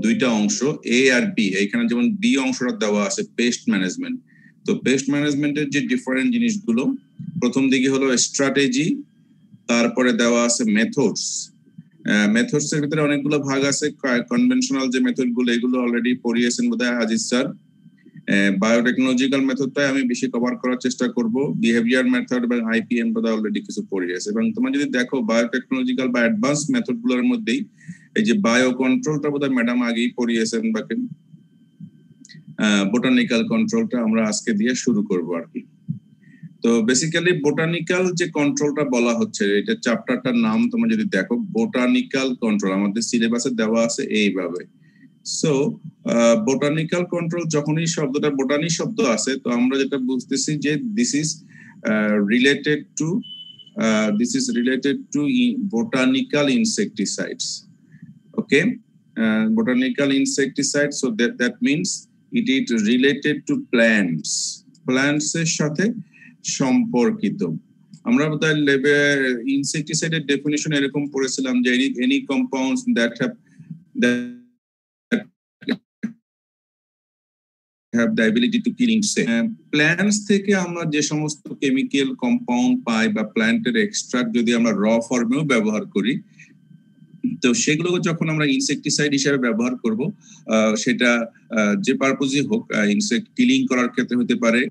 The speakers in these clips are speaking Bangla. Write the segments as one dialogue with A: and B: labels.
A: দুইটা অংশ এ আর বি, এখানে যেমন বি অংশটা দেওয়া আছে পেস্ট ম্যানেজমেন্ট। তো পেস্ট ম্যানেজমেন্টের যে ডিফারেন্ট জিনিসগুলো, প্রথম দিকে হলো স্ট্র্যাটেজি, তারপরে দেওয়া আছে মেথডস। মেথডস এর ভিতরে অনেকগুলো ভাগ আছে। কনভেনশনাল যে মেথড গুলো, এগুলো অলরেডি পড়িয়েছেন বোধহয় আজিজ স্যার। বায়োটেকনোলজিক্যাল মেথডটাই আমি বেশি কভার করার চেষ্টা করব। বিহেভিয়ার মেথড এবং আইপিএম বোধহয় অলরেডি কিছু পড়িয়েছে। এবং তোমরা যদি দেখো বায়োটেকনোলজিক্যাল বা অ্যাডভান্স মেথড গুলোর মধ্যেই এই যে বায়ো কন্ট্রোলটা বোধহয় ম্যাডাম আগেই পড়িয়েছেন, বাকি বোটানিক্যাল কন্ট্রোলটা আমরা আজকে দিয়ে শুরু করব আর কি। তো বেসিক্যালি বোটানিক্যাল যে কন্ট্রোলটা বলা হচ্ছে, এটা চ্যাপ্টারটার নাম তোমরা যদি দেখো বোটানিক্যাল কন্ট্রোল, আমাদের সিলেবাসে দেওয়া আছে এইভাবে। সো বোটানিক্যাল কন্ট্রোল, যখনই শব্দটা বোটানি শব্দ আছে, তো আমরা যেটা বুঝতেছি যে this is related to botanical insecticides. Okay, botanical insecticide, so that means it is related to plants এর সাথে সম্পর্কিত। আমরা বোধহয় ইনসেক্টিসাইডের ডেফিনিশন এরকম পড়েছিলাম যে any compounds that have the ability to kill insects. Plants থেকে আমরা যে সমস্ত কেমিক্যাল কম্পাউন্ড পাই বা প্ল্যান্টের এক্সট্রাক্ট যদি আমরা র ফর্মেও ব্যবহার করি, তো সেগুলো যখন আমরা ইনসেক্টিসাইড হিসেবে ব্যবহার করব, সেটা যে পারপোজই হোক, ইনসেক্ট কিলিং করার ক্ষেত্রে হতে পারে,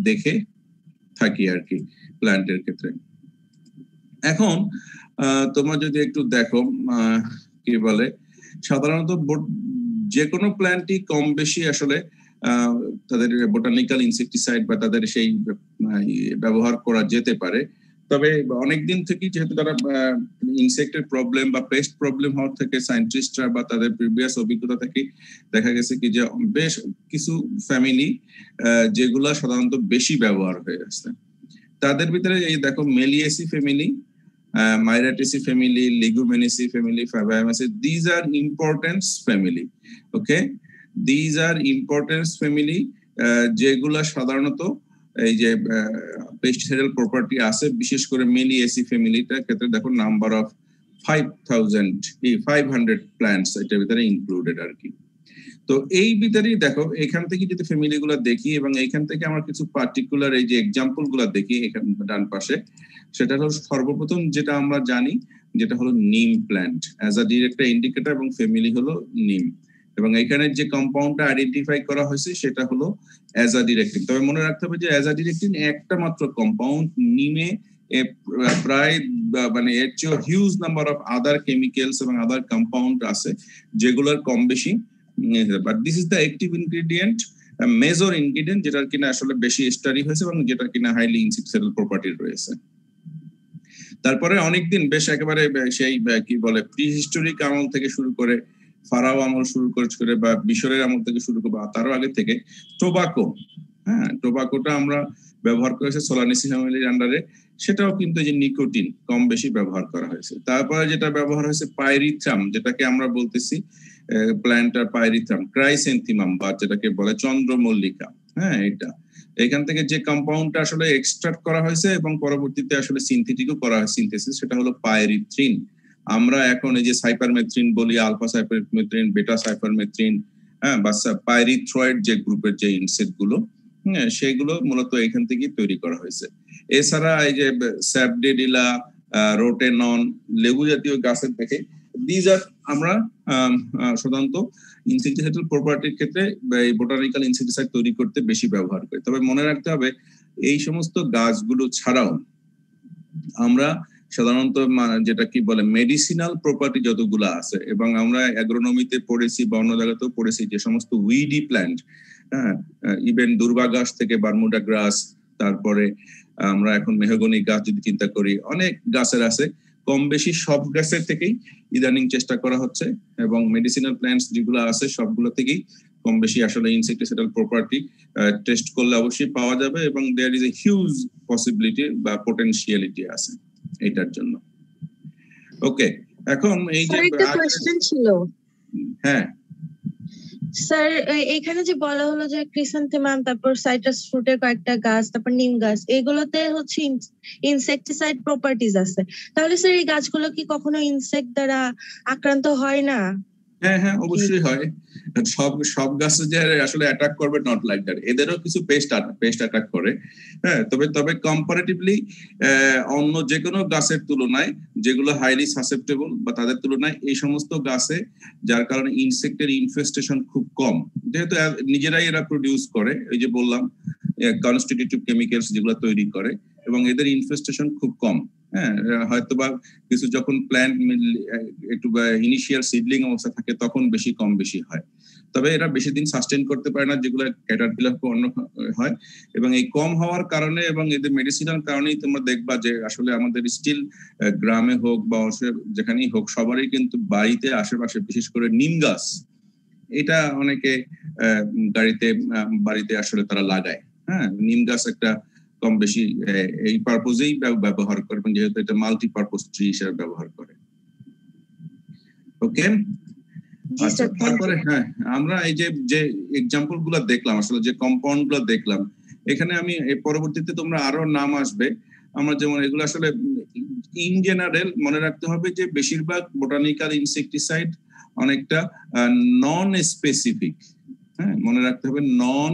A: দেখে থাকি আর কি প্ল্যান্টের ক্ষেত্রে। এখন তোমরা যদি একটু দেখো, কি বলে, সাধারণত যে কোনো প্ল্যান্টই কম বেশি আসলে তাদের বোটানিক্যাল ইনসেক্টিসাইড বা তাদের সেই ব্যবহার করা যেতে পারে। তবে অনেকদিন থেকে যেহেতু তারা ইনসেক্টের প্রবলেম বা পেস্ট প্রবলেম হওয়ার থেকে সায়েন্টিস্টরা বা তাদের প্রিভিয়াস অভিজ্ঞতা থেকে দেখা গেছে কি যে বেশ কিছু ফ্যামিলি যেগুলা সাধারণত বেশি ব্যবহার হয়ে আসছে। তাদের ভিতরে এই দেখো Meliaceae family, Myrtaceae family, Leguminosae family, Fabaceae, these are importance family. Okay, these are importance family, যেগুলা সাধারণত এই যে পেস্টিসাইডাল প্রপার্টি আছে, বিশেষ করে মেলিয়েসি ফ্যামিলিটার ক্ষেত্রে দেখো নাম্বার অফ 500 প্ল্যান্টস এটার ভিতরে ইনক্লুডেড আর কি। তো এই ভিতরেই দেখো এখান থেকে যদি ফ্যামিলি গুলা দেখি এবং এইখান থেকে আমরা কিছু পার্টিকুলার এই যে এক্সাম্পল গুলা দেখি এখানে ডান পাশে, সেটা হলো সর্বপ্রথম যেটা আমরা জানি যেটা হলো নিম plant as a direct indicator এবং ফ্যামিলি হলো নিম, এবং এখানে যে কম্পাউন্ডটা আইডেন্টিফাই করা হয়েছে সেটা হলো অ্যাজাডিরেকটিন। তবে মনে রাখতে হবে যে অ্যাজাডিরেকটিন একটা মাত্র কম্পাউন্ড, নিমে প্রায় মানে এর চেয়ে huge number of other chemicals এবং আদার কম্পাউন্ড আছে যেগুলোর কম বেশি, but this is the active ingredient, major ingredient যেটার কিনা আসলে বেশি স্টাডি হয়েছে এবং যেটা কিনা হাইলি ইনসেক্টিসাইডাল প্রপার্টি রয়েছে। তারপরে অনেকদিন বেশ একেবারে সেই কি বলে প্রিহিস্টোরিক আমল থেকে শুরু করে, ফারাও আমল শুরু করে বা মিশরের আমল থেকে শুরু করে, তারও আগে থেকে টোবাকো, হ্যাঁ টোবাকোটা আমরা ব্যবহার করেছে সোলানেসি ফ্যামিলির আন্ডারে, সেটাও কিন্তু যে নিকোটিন কম বেশি ব্যবহার করা হয়েছে। তারপরে যেটা ব্যবহার হয়েছে পাইরিথ্রাম, যেটাকে আমরা বলতেছি প্ল্যান্টার পাইরিথ্রাম, ক্রাইসেন্থিমাম বা যেটাকে বলে চন্দ্রমল্লিকা, হ্যাঁ এটা এখান থেকে যে কম্পাউন্ডটা আসলে এক্সট্রাক্ট করা হয়েছে এবং পরবর্তীতে আসলে সিনথেটিকও করা হয় সিনথেসিস, সেটা হলো পাইরিথ্রিন। আমরা এখন এই যে সাইপারমেথ্রিন বলি, আলফা সাইপারমেথ্রিন, বেটা সাইপারমেথ্রিন, হ্যাঁ বা পাইরিথ্রয়েড যে গ্রুপের যে ইনসেক্ট গুলো, হ্যাঁ সেগুলো মূলত এখান থেকেই তৈরি করা হয়েছে। এছাড়া এই যে স্যাপডেডিলা, রোটেনন, লেবু জাতীয় গাছের থেকে দিজ আর আমরা সাধারণত ইনসেক্টিসাইডাল প্রপার্টির ক্ষেত্রে বোটানিক্যাল ইনসেক্টিসাইড তৈরি করতে বেশি ব্যবহার করি। তবে মনে রাখতে হবে এই সমস্ত গাছগুলো ছাড়াও আমরা সাধারণত যেটা কি বলে মেডিসিনাল প্রপার্টি যতগুলো আছে, এবং আমরা অ্যাগ্রোনমিতে পড়েছি বা অন্য জায়গাতেও পড়েছি যে সমস্ত উইডি প্ল্যান্ট, হ্যাঁ ইভেন দুর্বা গাছ থেকে বারমুডা গ্রাস, তারপরে আমরা এখন মেহগনি গাছ যদি চিন্তা করি, অনেক গাছের আছে, কম বেশি সব গাছের থেকেই ইদানিং চেষ্টা করা হচ্ছে, এবং মেডিসিনাল প্ল্যান্টস যেগুলো আছে সবগুলো থেকেই কম বেশি আসলে ইনসেক্টিসাইডাল প্রপার্টি টেস্ট করলে অবশ্যই পাওয়া যাবে, এবং there is a huge possibility বা পোটেনশিয়ালিটি আছে এটার জন্য। ওকে, এখন এই যে
B: একটা কোশ্চেন ছিল।
A: হ্যাঁ
B: স্যার, এখানে যে বলা হলো যে ক্রিসান্থেমাম, তারপর সাইট্রাস ফ্রুটের কয়েকটা গাছ, তারপর নিম গাছ, এগুলোতে হচ্ছে ইনসেক্টিসাইড প্রপার্টিজ আছে, তাহলে স্যার এই গাছগুলো কি কখনো ইনসেক্ট দ্বারা আক্রান্ত হয় না?
A: হ্যাঁ হ্যাঁ অবশ্যই হয়। সব গাছে যে আসলে অ্যাটাক করবে নট লাইক দ্যাট, এদেরও কিছু পেস্ট অ্যাটাক করে, হ্যাঁ তবে কম্পারেটিভলি অন্য যে কোনো গাছের তুলনায় যেগুলো হাইলি সাসেপ্টেবল বা তাদের তুলনায় এই সমস্ত গাছে, যার কারণে ইনসেক্টের ইনফেস্টেশন খুব কম, যেহেতু নিজেরাই এরা প্রডিউস করে, এই যে বললাম কনস্টিটিউটিভ কেমিক্যালস যেগুলো তৈরি করে, এবং এদের ইনফেস্টেশন খুব কম। হ্যাঁ হয়তোবা কিছু যখন প্ল্যান্ট একটু ইনিশিয়াল সিডলিং অবস্থা থাকে তখন কম বেশি হয়, তবে এরা বেশি দিন সাস্টেইন করতে পারে না যেগুলো ক্যাটারপিলার অন্য হয়, এবং এই কম হওয়ার কারণে এবং এদের মেডিসিনাল কারণেই তোমরা দেখবা যে আসলে আমাদের স্টিল গ্রামে হোক বা যেখানেই হোক সবারই কিন্তু বাড়িতে আশেপাশে বিশেষ করে নিম গাছ, এটা অনেকে বাড়িতে আসলে তারা লাগায়। হ্যাঁ নিম গাছ একটা কম বেশি এই পারপোজেই ব্যবহার করবেন, যেহেতু এটা মাল্টিপারপোজ ট্রি হিসেবে ব্যবহার করে। ওকে, আচ্ছা তারপরে হ্যাঁ আমরা এই যে এক্সাম্পল গুলো দেখলাম, আসলে যে কম্পাউন্ড গুলো দেখলাম, এখানে আমি পরবর্তীতে তোমরা আরো নাম আসবে, আমরা যেমন এগুলো আসলে ইন জেনারেল মনে রাখতে হবে যে বেশিরভাগ বোটানিক্যাল ইনসেক্টিসাইড অনেকটা নন স্পেসিফিক, হ্যাঁ মনে রাখতে হবে non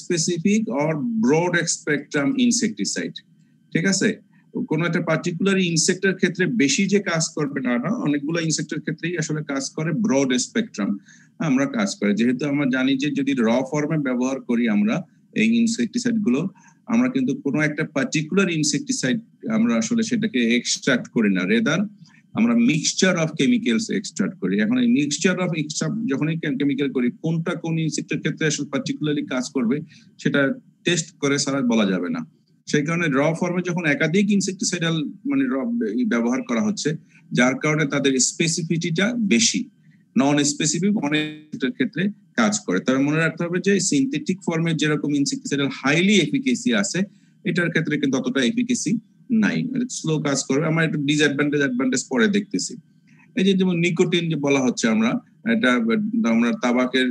A: specific or broad spectrum insecticide, ঠিক আছে? কোনো একটা পার্টিকুলার ইনসেক্টের ক্ষেত্রে বেশি যে কাজ করবে না, অনেকগুলো ইনসেক্টের ক্ষেত্রেই আসলে কাজ করে ব্রড স্পেকট্রাম আমরা কাজ করে, যেহেতু আমরা জানি যে যদি র ফর্মে ব্যবহার করি আমরা এই ইনসেক্টিসাইড গুলো, আমরা কিন্তু কোনো একটা পার্টিকুলার ইনসেক্টিসাইড আমরা আসলে সেটাকে এক্সট্রাক্ট করি না, রেদার আমরা মিক্সচার অফ কেমিক্যালস এক্সট্রাক্ট করি। এখন এই মিক্সচার অফ যখনই কেমিক্যাল করি, কোনটা কোন ইনসেক্টের ক্ষেত্রে আসলে পার্টিকুলারলি কাজ করবে সেটা টেস্ট করে ছাড়া বলা যাবে না। সেই কারণে র ফর্মে যখন একাধিক ইনসেক্টিসাইডাল মানে ব্যবহার করা হচ্ছে, যার কারণে তাদের স্পেসিফিটিটা বেশি, নন স্পেসিফিক অনেক ক্ষেত্রে কাজ করে। তবে মনে রাখতে হবে যে সিনথেটিক ফর্মে যেরকম ইনসেক্টিসাইডাল হাইলি এফিকেসি আছে, এটার ক্ষেত্রে কিন্তু অতটা এফিকেসি নাই, স্লো কাজ করবে। আমরা একটু ডিসঅ্যাডভান্টেজ পরে দেখতেছি। এই যে যেমন নিকোটিন যে বলা হচ্ছে, আমরা তাবাকের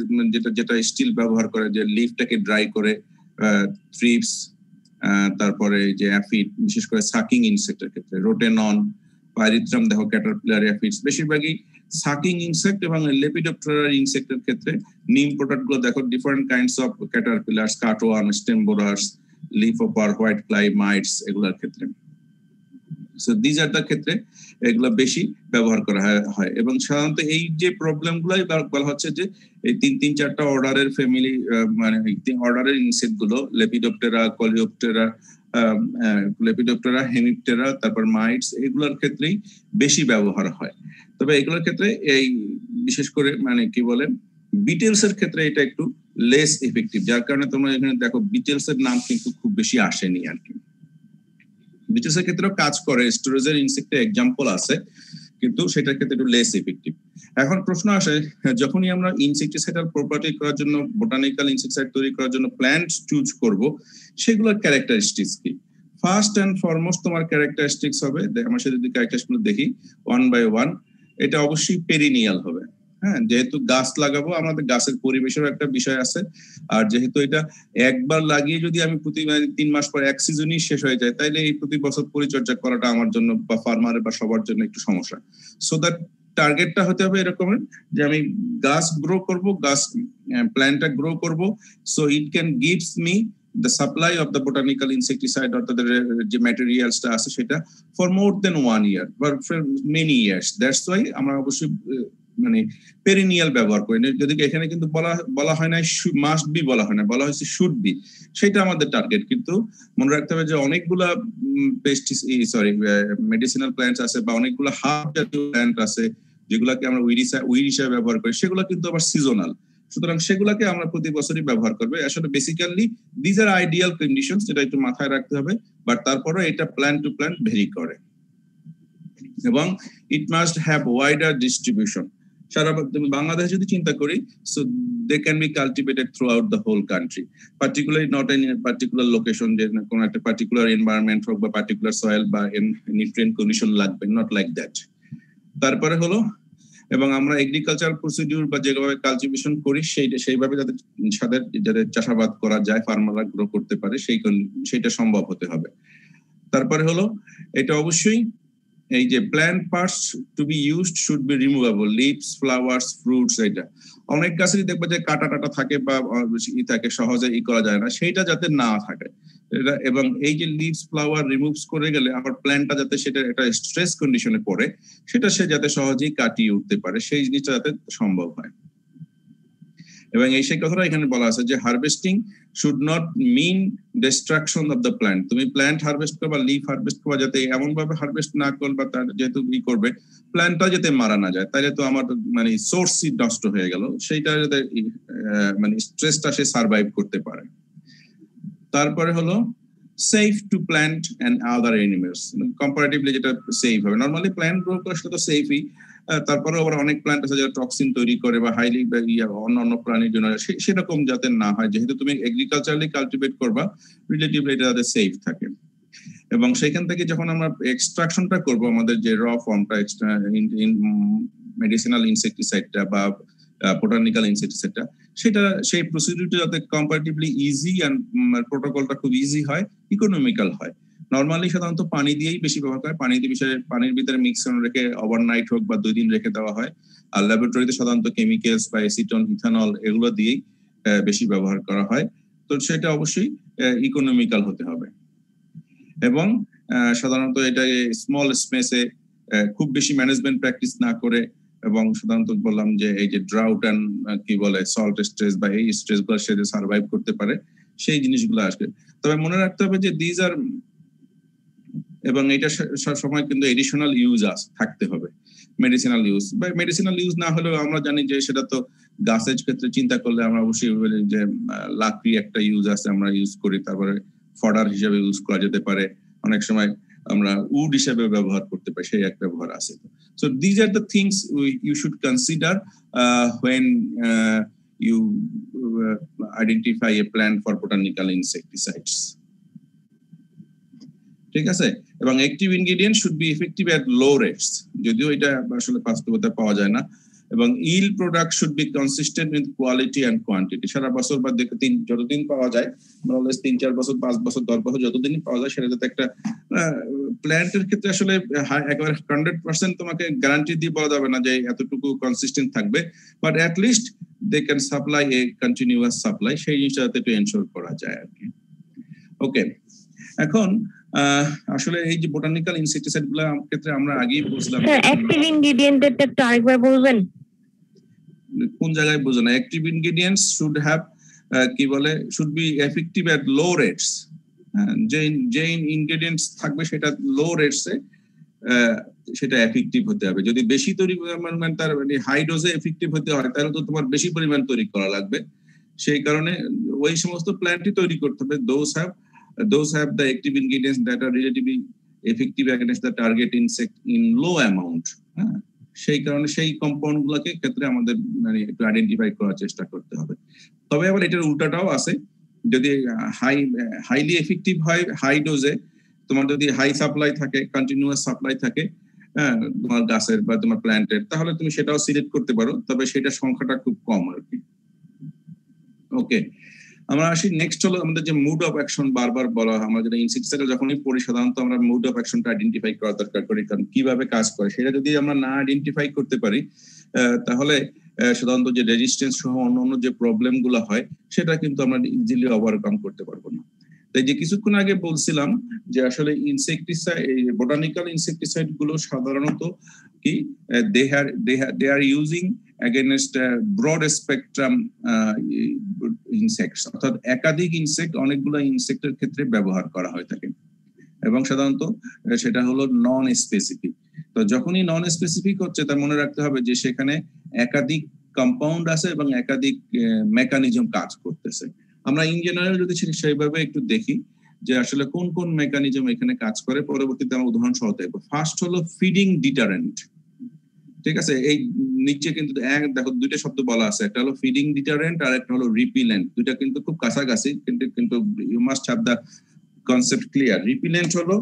A: যেটা স্টিল ব্যবহার করে, যে লিফটাকে ড্রাই করে, থ্রিপস, তারপরে যে অ্যাফিড, বিশেষ করে সাকিং ইনসেক্টের ক্ষেত্রে রোটেনন, পাইরিথ্রাম দেখো, ক্যাটারপিলার অ্যাফিডস, বেশিরভাগই সাকিং ইনসেক্ট এবং লেপিডোপ্টেরা ইনসেক্টের ক্ষেত্রে নিম প্রোডাক্ট গুলো দেখো, different kinds of caterpillars, cutworm, stem borers, leaf hopper, white fly, mites, এগুলোর ক্ষেত্রে। সো দিজ আর দ্য ক্ষেত্রে এগুলো বেশি ব্যবহার করা হয়। এবং সাধারণত এই যে প্রবলেম গুলাই বলা হচ্ছে যে এই তিন চারটা অর্ডারের ফ্যামিলি, মানে অর্ডারের ইনসেক্ট গুলো, লেপিডোপ্টেরা, লেপিডোপ্টেরা, হেমিপ্টেরা, তারপর মাইটস, এগুলোর ক্ষেত্রেই বেশি ব্যবহার হয়। তবে এগুলোর ক্ষেত্রে এই বিশেষ করে মানে কি বলে বিটেলস এর ক্ষেত্রে এটা একটু লেস এফেক্টিভ, যার কারণে তোমরা এখানে দেখো বিটেলস এর নাম কিন্তু খুব বেশি আসেনি আর কি। বিটেলস এর ক্ষেত্রেও কাজ করে, স্টোরেজের ইনসেক্টের এক্সাম্পল আছে, কিন্তু সেটার ক্ষেত্রে একটু লেস এফেক্টিভ। এখন প্রশ্ন আসে, যখনই আমরা ইনসেক্টিসাইডাল প্রপার্টি করার জন্য, বোটানিক্যাল ইনসেক্টিসাইড তৈরি করার জন্য প্ল্যান্ট চুজ করব, সেগুলোর ক্যারেক্টারিস্টিক্স কি? ফার্স্ট অ্যান্ড ফরমোস্ট তোমার ক্যারেক্টারিস্টিক্স হবে, আমরা সেটা যদি ক্যারেক্টারিস্টিক্স দেখি ওয়ান বাই ওয়ান, এটা অবশ্যই পেরিনিয়াল হবে। হ্যাঁ, যেহেতু গাছ লাগাবো, আমাদের গাছের পরিবেশের একটা বিষয় আছে, আর যেহেতু এটা একবার লাগিয়ে যদি আমি প্রতি 3 মাস পর এক সিজনই শেষ হয়ে যায়, তাইলে এই প্রতি বছর পরিচর্যা করাটা আমার জন্য বা ফার্মারের বা সবার জন্য একটু সমস্যা। সো দ্যাট টার্গেটটা হতে হবে এরকমের যে আমি গাছ গ্রো করব, গাছ প্ল্যান্টটা গ্রো করব, so it can gives me the supply of the botanical insecticide or the যে ম্যাটেরিয়ালসটা আছে সেটা for more than 1 year but for many years. That's why আমরা অবশ্যই মানে পেরিনিয়াল ব্যবহার করি। যদি এখানে কিন্তু বলা হয় না মাস্ট বি, বলা হয় না, বলা হয়েছে শুড বি, সেটা আমাদের টার্গেট। কিন্তু মনে রাখতে হবে যে অনেকগুলা মেডিসিনাল প্ল্যান্টস আছে বা অনেকগুলো হার্ব জাতীয় প্ল্যান্ট আছে যেগুলোকে আমরা উইড হিসাবে ব্যবহার করি, সেগুলো কিন্তু আবার সিজনাল, সুতরাং সেগুলোকে আমরা প্রতি বছরই ব্যবহার করবে। আসলে basically these are ideal conditions, যেটা একটু মাথায় রাখতে হবে, বাট তারপরে এটা প্ল্যান্ট টু প্ল্যান্ট ভেরি করে। এবং it must have wider distribution. সারা বাংলাদেশ যদি চিন্তা করি, so they can be cultivated throughout the whole country, particularly not in particular location, যে কোনো একটা পার্টিকুলার এনভায়রনমেন্ট হোক বা পার্টিকুলার সয়েল বা নিউট্রিয়েন্ট কন্ডিশন লাগবে, নট লাইক দ্যাট। তারপরে হলো, এবং আমরা এগ্রিকালচার প্রসিডিউর বা যেভাবে কালটিভেশন করি সেইভাবে যাতে চাষাবাদ করা যায়, ফার্মাররা গ্রো করতে পারে, সেইটা সম্ভব হতে হবে। তারপরে হলো, এটা অবশ্যই এই যে plant parts to be used should be removable, leaves, flowers, fruits. এটা অনেক গাছেরই দেখবে যে কাটা থাকে বা থাকে, সহজে করা যায় না, সেইটা যাতে না থাকে। এবং এই যে লিভস, ফ্লাওয়ার রিমুভস করে গেলে আবার প্ল্যান্টটা যাতে সেটা একটা স্ট্রেস কন্ডিশনে পড়ে, সেটা সে যাতে সহজেই কাটিয়ে উঠতে পারে, সেই জিনিসটা যাতে সম্ভব হয়। এবং এই সেই কথাটা এখানে বলা আছে যে harvesting should not mean destruction of the plant. তুমি প্ল্যান্ট হারভেস্ট করবা, লিফ হারভেস্ট করবা, যাতে এমন ভাবে হারভেস্ট না করবা তার যেহেতু করবে প্ল্যান্টটা যাতে মারা না যায়, তাহলে তো আমার মানে সোর্সই নষ্ট হয়ে গেল, সেইটা যাতে মানে স্ট্রেসটা সে সার্ভাইভ করতে পারে। তারপরে হলো safe to plant and other animals, comparatively যেটা সেফ হবে। নর্মালি প্ল্যান্ট গ্রো করা সেটা তো সেফই, তারপরে আবার অনেক প্ল্যান্ট আছে যারা টক্সিন তৈরি করে বা হাইলি অন্য প্রাণীর জন্য, সেরকম যাতে না হয়। যেহেতু তুমি এগ্রিকালচারালি কালটিভেট করবা, রিলেটিভলি এটা যাতে সেফ থাকে। এবং সেখান থেকে যখন আমরা এক্সট্রাকশনটা করব, আমাদের যে র ফর্মটা মেডিসিনাল ইনসেক্টিসাইডটা বা বোটানিক্যাল ইনসেক্টিসাইডটা, সেটা সেই প্রসিডিউরটা যাতে কম্পারেটিভলি ইজি এন্ড প্রোটোকলটা খুব ইজি হয়, ইকোনমিক্যাল হয়। নর্মালি সাধারণত পানি দিয়েই বেশি ব্যবহার করে, পানির ভিতরে মিক্সন রেখে ওভারনাইট হোক বা 2 দিন রেখে দেওয়া হয়। আর ল্যাবরেটরিতে সাধারণত কেমিক্যালস বা এসিটন, ইথানল এগুলো দিয়েই বেশি ব্যবহার করা হয়। তো সেটা অবশ্যই ইকোনমিক্যাল হতে হবে। এবং সাধারণত এটা স্মল স্পেসে খুব বেশি ম্যানেজমেন্ট প্র্যাকটিস না করে, এবং সাধারণত বললাম যে এই যে ড্রাউট এন্ড কি বলে সল্ট স্ট্রেস বা এই স্ট্রেস গুলো সে সার্ভাইভ করতে পারে, সেই জিনিসগুলো আসবে। তবে মনে রাখতে হবে যে দিজ আর, এবং এটা সব সময় কিন্তু এডিশনাল ইউজ থাকতে হবে, মেডিসিনাল ইউজ বা মেডিসিনাল ইউজ না হলেও আমরা জানি যে সেটা তো গাছের ক্ষেত্রে চিন্তা করলে আমরা অবশ্যই বলি যে লাকড়ি একটা ইউজ আছে, আমরা ইউজ করি। তারপরে ফডার হিসেবে ইউজ করা যেতে পারে, অনেক সময় আমরা উড হিসেবে ব্যবহার করতে পারি, সেই এক ব্যবহার আছে। So these are the things you should consider when you identify a plant for botanical insecticides. ঠিক আছে, এবং active ingredient should be effective at low rates, যদিও এটা আসলে বাস্তবতা পাওয়া যায় না, এবং all product should be consistent with quality and quantity. সারা বছর বা যতদিন পাওয়া যায়, 3-4 বছর 5 বছর 10 বছর যতদিনই পাওয়া যায়, সেটা যাতে একটা প্ল্যান্টের ক্ষেত্রে আসলে একেবারে 100% তোমাকে গ্যারান্টি দিয়ে বলা যাবে না যে এতটুকু কনসিস্টেন্ট থাকবে, but at least they can supply a continuous supply, সেই জিনিসটা যাতে একটু এনশোর করা যায় আর কি। ওকে, এখন আসলে এই যে বোটানিক্যাল ইনসেক্টিসাইড গুলোর ক্ষেত্রে আমরা আগেই বুঝলাম,
B: অ্যাক্টিভ ইনগ্রেডিয়েন্টের একটা আরেকবার বলবেন
A: কোন জায়গায় বুঝো না? অ্যাক্টিভ ইনগ্রেডিয়েন্টস শুড হ্যাভ কি বলে, should be effective at low rates. যে ইনগ্রেডিয়েন্টস থাকবে সেটা লো রেটসে সেটা এফেক্টিভ হতে হবে। যদি বেশি তৈরি পরিমাণ তার মানে হাই ডোজে এফেক্টিভ হতে হয়, তাহলে তো তোমার বেশি পরিমাণ তৈরি করা লাগবে। সেই কারণে ওই সমস্ত প্ল্যান্টই তৈরি করতে হবে those have the active ingredients that are relatively effective against the target insect in low amount. সেই কারণে সেই কম্পাউন্ড গুলোকে ক্ষেত্রে আমাদের মানে একটু আইডেন্টিফাই করার চেষ্টা করতে হবে। তবে আবার এটার উল্টাটাও আছে, যদি হাইলি এফেক্টিভ হয় হাই ডোজে, তোমার যদি হাই সাপ্লাই থাকে, কন্টিনিউয়াস সাপ্লাই থাকে তোমার গাছের বা তোমার প্ল্যান্টের, তাহলে তুমি সেটাও সিলেক্ট করতে পারো, তবে সেটা সংখ্যাটা খুব কম আর কি। ওকে, আমরা আসি নেক্সট হলো আমাদের যে মুড অফ অ্যাকশন। বারবার বলা হয়, আমরা যেটা ইনসেক্টিসাইড যখনই পড়ি সাধারণত আমরা মুড অফ অ্যাকশনটা আইডেন্টিফাই করা দরকার করি, কারণ কিভাবে কাজ করে সেটা যদি আমরা না আইডেন্টিফাই করতে পারি, তাহলে সাধারণত যে রেজিস্ট্যান্স সহ অন্যান্য যে প্রবলেম গুলো হয় সেটা কিন্তু আমরা ইজিলি ওভারকাম করতে পারবো না। তাই যে কিছুক্ষণ আগে বলছিলাম যে আসলে ইনসেক্টিসাইড, বোটানিক্যাল ইনসেক্টিসাইড গুলো সাধারণত কি they are using against broad spectrum insects, অর্থাৎ একাধিক ইনসেক্ট, অনেকগুলো ইনসেক্টের ক্ষেত্রে ব্যবহার করা হয়ে থাকে, এবং সাধারণত সেটা হলো নন স্পেসিফিক। তো যখনই নন স্পেসিফিক হচ্ছে, তার মনে রাখতে হবে যে সেখানে একাধিক কম্পাউন্ড আছে এবং একাধিক মেকানিজম কাজ করতেছে। আমরা ইন জেনারেল যদি সেইভাবে একটু দেখি যে আসলে কোন কোন মেকানিজম এখানে কাজ করে, পরবর্তীতে আমরা উদাহরণ সহ দেখবো। ফার্স্ট হলো ফিডিং ডিটারেন্ট। ঠিক আছে, এই নিচে কিন্তু দেখো দুইটা শব্দ বলা আছে, একটা হলো ফিডিং ডিটারেন্ট আর একটা হলো রিপিলেন্ট। দুইটা কিন্তু খুব কাছাকাছি, কিন্তু you must have the concept clear. Repellent হলো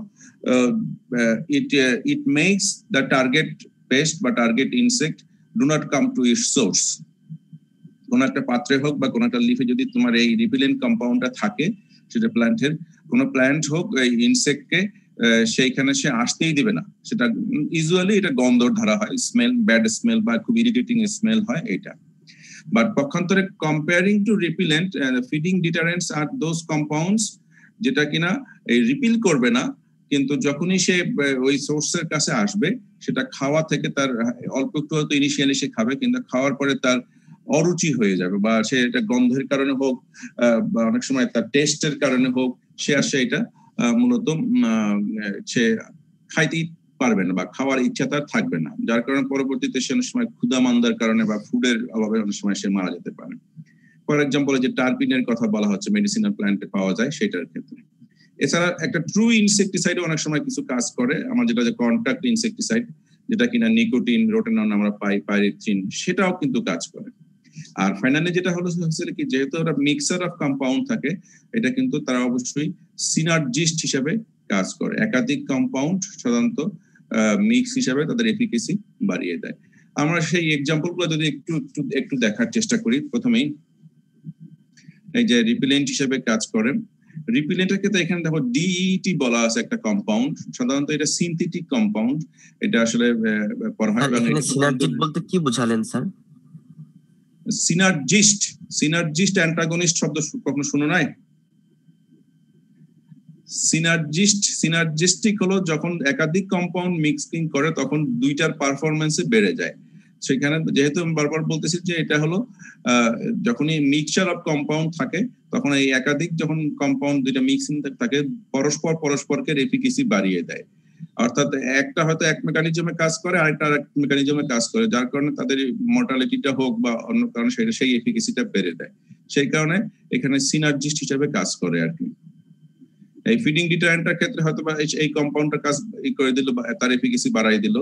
A: it makes the target pest বা target insect do not come to its source। কোন একটা পাত্রে হোক বা কোন একটা লিফে যদি তোমার এই রিপিলেন্ট কম্পাউন্ডটা থাকে, সেটা প্ল্যান্টের কোন প্ল্যান্ট হোক, এই ইনসেক্টকে সেইখানে সে আসতেই দিবে না। সেটা ইউজুয়ালি এটা গন্ধ ধরা হয়, স্মেল, ব্যাড স্মেল বা খুব ইরিটেটিং স্মেল হয় এটা। বাট পক্ষান্তরে comparing to repellent, feeding deterrents are those compounds যেটা কিনা এই রিপিল করবে না, কিন্তু যখনই সে ওই সোর্সের কাছে আসবে, সেটা খাওয়া থেকে তার অল্প একটু হয়তো ইনিশিয়ালি সে খাবে, কিন্তু খাওয়ার পরে তার অরুচি হয়ে যাবে, বা সে এটা গন্ধের কারণে হোক বা অনেক সময় তার টেস্টের কারণে হোক, সে আসে এটা মূলত সে খাইতেই পারবে না বা খাওয়ার ইচ্ছা তার থাকবে না, যার কারণে পরবর্তীতে সে অনেক সময় ক্ষুধা মান্দার কারণে বা ফুডের অভাবে অনেক সময় সে মারা যেতে পারে। ফর এক্সাম্পল, যে টার্পিনের কথা বলা হচ্ছে, মেডিসিনাল প্ল্যান্টে পাওয়া যায়, সেটার ক্ষেত্রে। এছাড়া একটা ট্রু ইনসেক্টিসাইডও অনেক সময় কিছু কাজ করে, আমার যেটা যে কন্ট্যাক্ট ইনসেক্টিসাইড, যেটা কিনা নিকোটিন, রোটেনন আমরা পাই, পাইরিথ্রিন, সেটাও কিন্তু কাজ করে। আর ফাইনালি যেটা হলো কি, যেহেতু ওটা মিক্সার অফ কম্পাউন্ড থাকে, এটা কিন্তু তারা অবশ্যই সিনার্জিস্ট হিসেবে কাজ করে। একাধিক কম্পাউন্ড সাধারণত মিক্স হিসেবে তাদের এফিকেসি বাড়িয়ে দেয়। আমরা সেই এক্সাম্পল গুলো যদি একটু দেখার চেষ্টা করি। প্রথমেই এই যে রিপিলেন্ট হিসেবে কাজ করে, রিপিলেন্টের ক্ষেত্রে এখানে দেখো ডিইটি বলা আছে একটা কম্পাউন্ড, সাধারণত এটা সিনথেটিক কম্পাউন্ড। এটা আসলে
C: সিনার্জিক বলতে কি বোঝালেন স্যার?
A: সিনার্জিস্ট অ্যান্টাগনিস্ট শব্দ কখনো শুনো নাই? সিনার্জিস্টিক হলো যখন একাধিক কম্পাউন্ড মিক্সিং করে, তখন দুইটার পারফরমেন্সে বেড়ে যায়। সেখানে যেহেতু আমি বারবার বলতেছি যে এটা হলো যখনই মিক্সচার অফ কম্পাউন্ড থাকে, তখন এই একাধিক যখন কম্পাউন্ড দুইটা মিক্সিং থাকে, পরস্পরকে এফিকেসি বাড়িয়ে দেয়। অর্থাৎ একটা হয়তো এক মেকানিজমে কাজ করে, আরেকটা আরেক মেকানিজমে কাজ করে, যার কারণে তাদের মর্টালিটিটা হোক বা অন্য কারণে সেই এফিকেসিটা বেড়ে দেয়। সেই কারণে এখানে সিনার্জিস্ট হিসেবে কাজ করে আর কি। এই ফিডিং ডিটারেন্টের ক্ষেত্রে হয়তো বা এই কম্পাউন্ডটা কাজ করে দিল বা তার এফিকেসি বাড়াই দিল,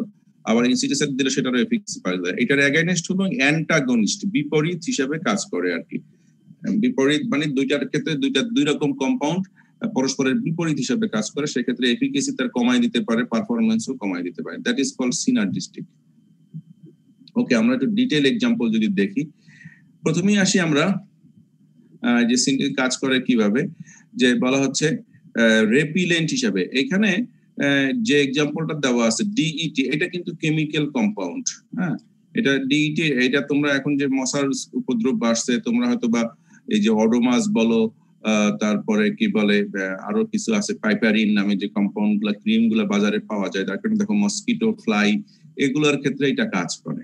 A: আবার ইনসেক্টিসাইড দিলে সেটারও এফিকাসি পাওয়া যায়। এটার অ্যাগাইনেস্ট হলো অ্যান্টাগনিস্ট, বিপরীত হিসাবে কাজ করে আর কি। বিপরীত মানে দুইটার ক্ষেত্রে দুই রকম কম্পাউন্ড পরস্পরের বিপরীত হিসাবে কাজ করে, সেক্ষেত্রে এফিকাসি তার কমায় দিতে পারে, পারফরম্যান্সও কমায় দিতে পারে। That is called synergistic. Okay, আমরা একটু ডিটেইল এক্সাম্পল যদি দেখি, প্রথমেই আসি আমরা যে সিনটি কাজ করে কিভাবে, যে বলা হচ্ছে রেপিলেন্ট হিসাবে। এখানে যে এক্সাম্পলটা দেওয়া আছে ডিইটি, এটা কিন্তু কেমিক্যাল কম্পাউন্ড। হ্যাঁ, এটা ডিইটি, এটা তোমরা এখন যে মশার উপদ্রব বাড়ছে, তোমরা হয়তো বা এই যে অডোমাস বলো, তারপরে কি বলে আরো কিছু আছে পাইপারিন নামে যে কম্পাউন্ড গুলা, ক্রিম গুলা বাজারে পাওয়া যায়, তার কারণে দেখো মসকিটো, ফ্লাই, এগুলোর ক্ষেত্রে এটা কাজ করে।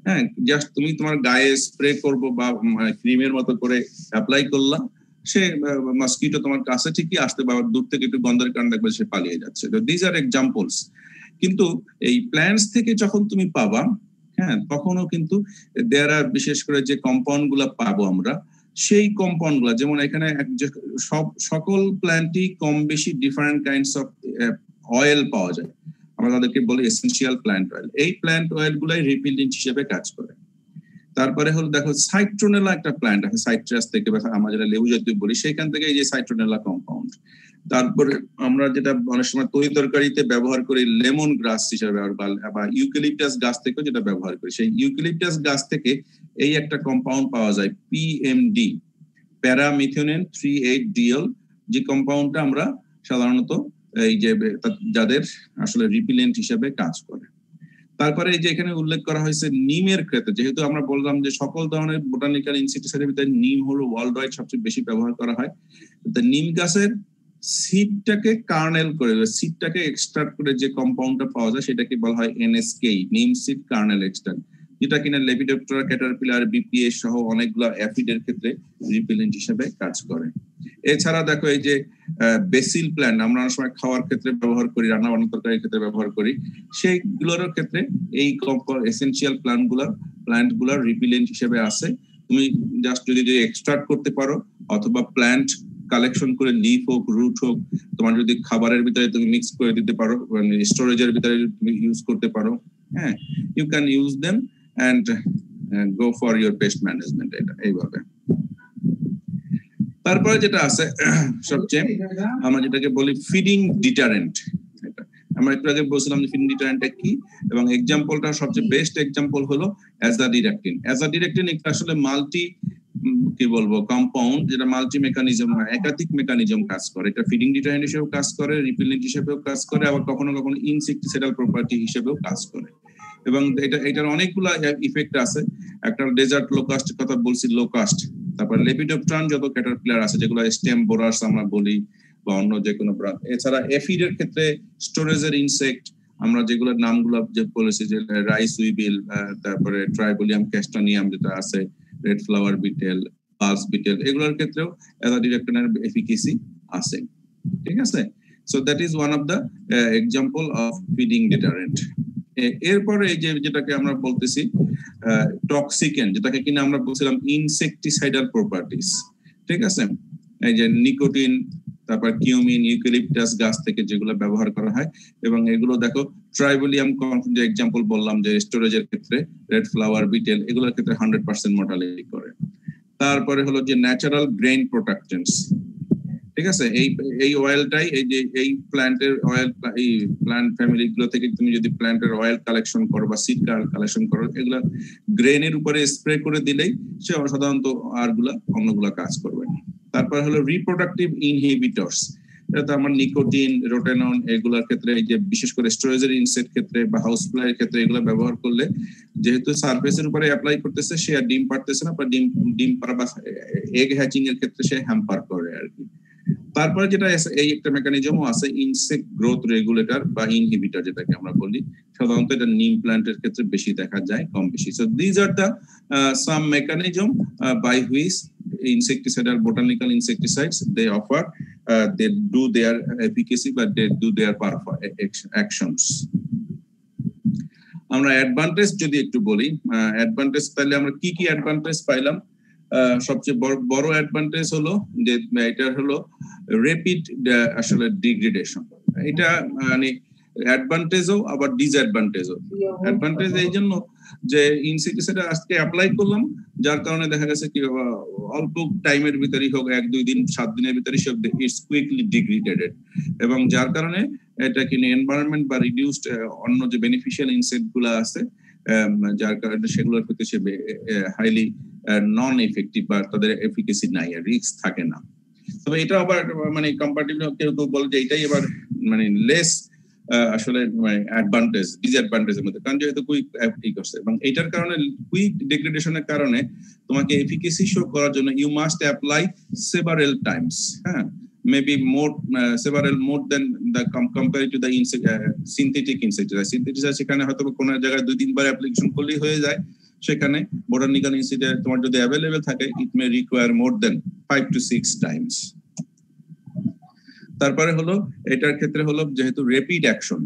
A: হ্যাঁ, জাস্ট তুমি তোমার গায়ে স্প্রে করবো বা ক্রিমের মতো করে অ্যাপ্লাই করলাম, সে মসকিটো তোমার কাছে ঠিকই আসতে, বা দূর থেকে একটু গন্ধের কারণে দেখবে সে পালিয়ে যাচ্ছে। তো দিজ আর এক্সাম্পলস। কিন্তু এই প্ল্যান্টস থেকে যখন তুমি পাবা, হ্যাঁ, তখনও কিন্তু দেয়ার আর বিশেষ করে যে কম্পাউন্ড গুলা পাবো আমরা, সেই কম্পাউন্ড গুলা, যেমন এখানে সকল প্ল্যান্টই কম বেশি ডিফারেন্ট কাইন্ডস অফ অয়েল পাওয়া যায়, আমরা তাদেরকে বলি এসেনশিয়াল প্ল্যান্ট অয়েল। এই প্ল্যান্ট অয়েল গুলাই রিপিলেন্ট হিসেবে কাজ করে। তারপরে হলো দেখো সাইট্রোনেলা একটা প্ল্যান্ট আছে, সাইট্রাস থেকে, আমরা যেটা লেবু জাতীয় বলি, সেখান থেকে এই যে সাইট্রোনেলা কম্পাউন্ড। তারপরে আমরা যেটা অনেক সময় তরি তরকারিতে ব্যবহার করি লেমন গ্রাস হিসেবে, বা ইউক্যালিপটাস গাছ থেকেও যেটা ব্যবহার করি, সেই ইউক্যালিপটাস গাছ থেকে এই একটা কম্পাউন্ড পাওয়া যায় পিএমডি, প্যারামিথিওনিন 3,8-ডিএল, যে কম্পাউন্ডটা আমরা সাধারণত এই যে যাদের আসলে রিপিলেন্ট হিসেবে কাজ করে। তারপরে এই যে এখানে উল্লেখ করা হয়েছে নিমের ক্ষেত্রে, যেহেতু আমরা বললাম যে সকল ধরনের বোটানিক্যাল ইনসেক্টিসাইডের ভিতরে নিম হলো ওয়ার্ল্ড ওয়াইড সবচেয়ে বেশি ব্যবহার করা হয়। নিম গাছের সিডটাকে কার্নেল করে, সিডটাকে এক্সট্রাক্ট করে যে কম্পাউন্ডটা পাওয়া যায় সেটাকে বলা হয় এনএসকে, নিম সিড কার্নেল এক্সট্রাক্ট, যেটা কিনা লেপিডোপ্টেরা, ক্যাটারপিলার, বিপিএ সহ অনেকগুলো অ্যাফিডের ক্ষেত্রে রিপেলেন্ট হিসেবে কাজ করে। এছাড়া দেখো এই যে বেসিল প্ল্যান্ট, আমরা অনেক সময় খাওয়ার ক্ষেত্রে ব্যবহার করি, রান্না বান্না তরকারির ক্ষেত্রে ব্যবহার করি, সেইগুলোর ক্ষেত্রে এই এসেনশিয়াল প্ল্যান্ট গুলার রিপেলেন্ট হিসেবে আছে। তুমি জাস্ট যদি এক্সট্রাক্ট করতে পারো, অথবা প্ল্যান্ট কালেকশন করে, লিফ হোক, রুট হোক, তোমার যদি খাবারের ভিতরে তুমি মিক্স করে দিতে পারো, স্টোরেজের ভিতরে তুমি ইউজ করতে পারো, হ্যাঁ, you can use them and go for your pest management, এটা এইভাবে। তারপরে যেটা আছে সবচেয়ে, আমরা যেটাকে বলি ফিডিং ডিটারেন্ট, এটা আমরা একটু আগে বলছিলাম যে ফিডিং ডিটারেন্টটা কি, এবং এক্সাম্পলটা সবচেয়ে বেস্ট এক্সাম্পল হলো অ্যাজাডিরেকটিন। অ্যাজাডিরেকটিন একটা আসলে মাল্টি কি বলবো কম্পাউন্ড, যেটা মাল্টি মেকানিজম, একাধিক মেকানিজম কাজ করে। এটা ফিডিং ডিটারেন্ট হিসেবেও কাজ করে, রিপেলেন্ট হিসেবেও কাজ করে, আবার কখনো কখনো ইনসেক্টিসাইডাল প্রপার্টি হিসেবেও কাজ করে। এবং এটার অনেকগুলো ইফেক্ট আছে। একটা ডেজার্ট লোকাস্ট কথা বলছি, লোকাস্ট, তারপর লেপিডোপ্টেরান যত ক্যাটারপিলার আছে, যেগুলো স্টেম বোরার্স আমরা বলি, বা অন্য যে কোনো, এছাড়া এফিডের ক্ষেত্রে স্টোরেজের ইনসেক্ট, আমরা যেগুলোর নামগুলো যে বলেছি, যে রাইস উইবিল, তারপরে ট্রাইবোলিয়াম ক্যাস্টানিয়াম যেটা আছে, red flower betel, pulse betel, এগুলোর ক্ষেত্রেও অ্যাজাডিরেকটিনের এফিকাসি আছে। ঠিক আছে, so that is one of the example of feeding deterrent. এরপরে এই যে যেটাকে আমরা বলতেছি টক্সিকেন্ট, যেটাকে কিনা আমরা বলছিলাম ইনসেক্টিসাইডাল প্রপার্টিস। ঠিক আছে, এই যে নিকোটিন, তারপর কিউমিন, ইউক্যালিপটাস গাছ থেকে যেগুলো ব্যবহার করা হয়, এবং এগুলো দেখো ট্রাইবোলিয়াম যে এক্সাম্পল বললাম, যে স্টোরেজের ক্ষেত্রে, রেড ফ্লাওয়ার বিটেল, এগুলোর ক্ষেত্রে 100% মর্টালিটি করে। তারপরে হলো যে ন্যাচারাল গ্রেইন প্রোটেক্টেন্টস। ঠিক আছে, এই অয়েলটাই, এই যে এই প্ল্যান্টের অয়েল, এই প্ল্যান্ট ফ্যামিলি গুলো থেকে তুমি যদি প্ল্যান্টের অয়েল কালেকশন করো বা সিড কালেকশন করো, এগুলা গ্রেনের উপরে স্প্রে করে দিলেই সে সাধারণত আরগুলা অন্যগুলা কাজ করবে না। তারপর হলো রিপ্রোডাক্টিভ ইনহিবিটরস, এটা আমার নিকোটিন, রোটেনন, এগুলোর ক্ষেত্রে, এই যে বিশেষ করে স্টোরেজের ইনসেক্ট ক্ষেত্রে বা হাউস ফ্লাইয়ের ক্ষেত্রে এগুলো ব্যবহার করলে, যেহেতু সারফেসের উপরে অ্যাপ্লাই করতেছে, সে আর ডিম পারতেছে না, বা ডিম পারা বা এগ হ্যাচিং এর ক্ষেত্রে সে হ্যাম্পার করে আর কি। তারপরে যেটা এই একটা মেকানিজমও আছে, ইনসেক্ট গ্রোথ রেগুলেটর বা ইনহিবিটর যেটাকে আমরা বলি, সাধারণত এটা নিম প্ল্যান্টের ক্ষেত্রে বেশি দেখা যায়, কম বেশি। So these are the same mechanism by which insecticidal botanical insecticides they offer, they do their efficacy but they do their actions. আমরা অ্যাডভান্টেজ যদি একটু বলি, অ্যাডভান্টেজ তাহলে আমরা কি কি অ্যাডভান্টেজ পাইলাম? সবচেয়ে বড় অ্যাডভান্টেজ হলো যে এটা হলো রেপিড আসলে ডিগ্রেডেশন। এটা মানে অ্যাডভান্টেজও আবার ডিসঅ্যাডভান্টেজও। অ্যাডভান্টেজ এই জন্য যে ইনসেক্টিসাইড আজকে অ্যাপ্লাই করলাম, যার কারণে দেখা গেছে কি অল্প টাইমের ভিতরেই হোক, 1-2 দিন 7 দিনের ভিতরে সব ইটস কুইকলি ডিগ্রেডেড, এবং যার কারণে এটা কিন্তু এনভায়রনমেন্ট বা রিডিউসড অন্য যে বেনিফিশিয়াল ইনসেক্ট গুলো আছে যার কারণে সেগুলোর প্রতি সে হাইলি নন এফেক্টিভ বা তাদের এফিকেসি নাই, রিস্ক থাকে না। তবে এটা আবার মানে কম্পারেটিভলি কেউ কেউ বলে যে এটাই এবার মানে লেস আসলে অ্যাডভান্টেজ ডিসঅ্যাডভান্টেজের মধ্যে, কারণ যেহেতু কুইক ঠিক আছে, এবং এটার কারণে কুইক ডিগ্রেডেশনের কারণে তোমাকে এফিকেসি শো করার জন্য you must apply several times, হ্যাঁ, maybe several more than the compared to the synthetic insecticide. Syntheticide সেখানে হয়তো কোনো জায়গায় 2-3 বার অ্যাপ্লিকেশন করলেই হয়ে যায়, সেখানে বোটানিক্যাল ইনসেক্টিসাইড তোমার যদি অ্যাভেলেবল থাকে it may require more than 5 to 6 times. তারপরে হলো এটার ক্ষেত্রে হলো যেহেতু র্যাপিড অ্যাকশন,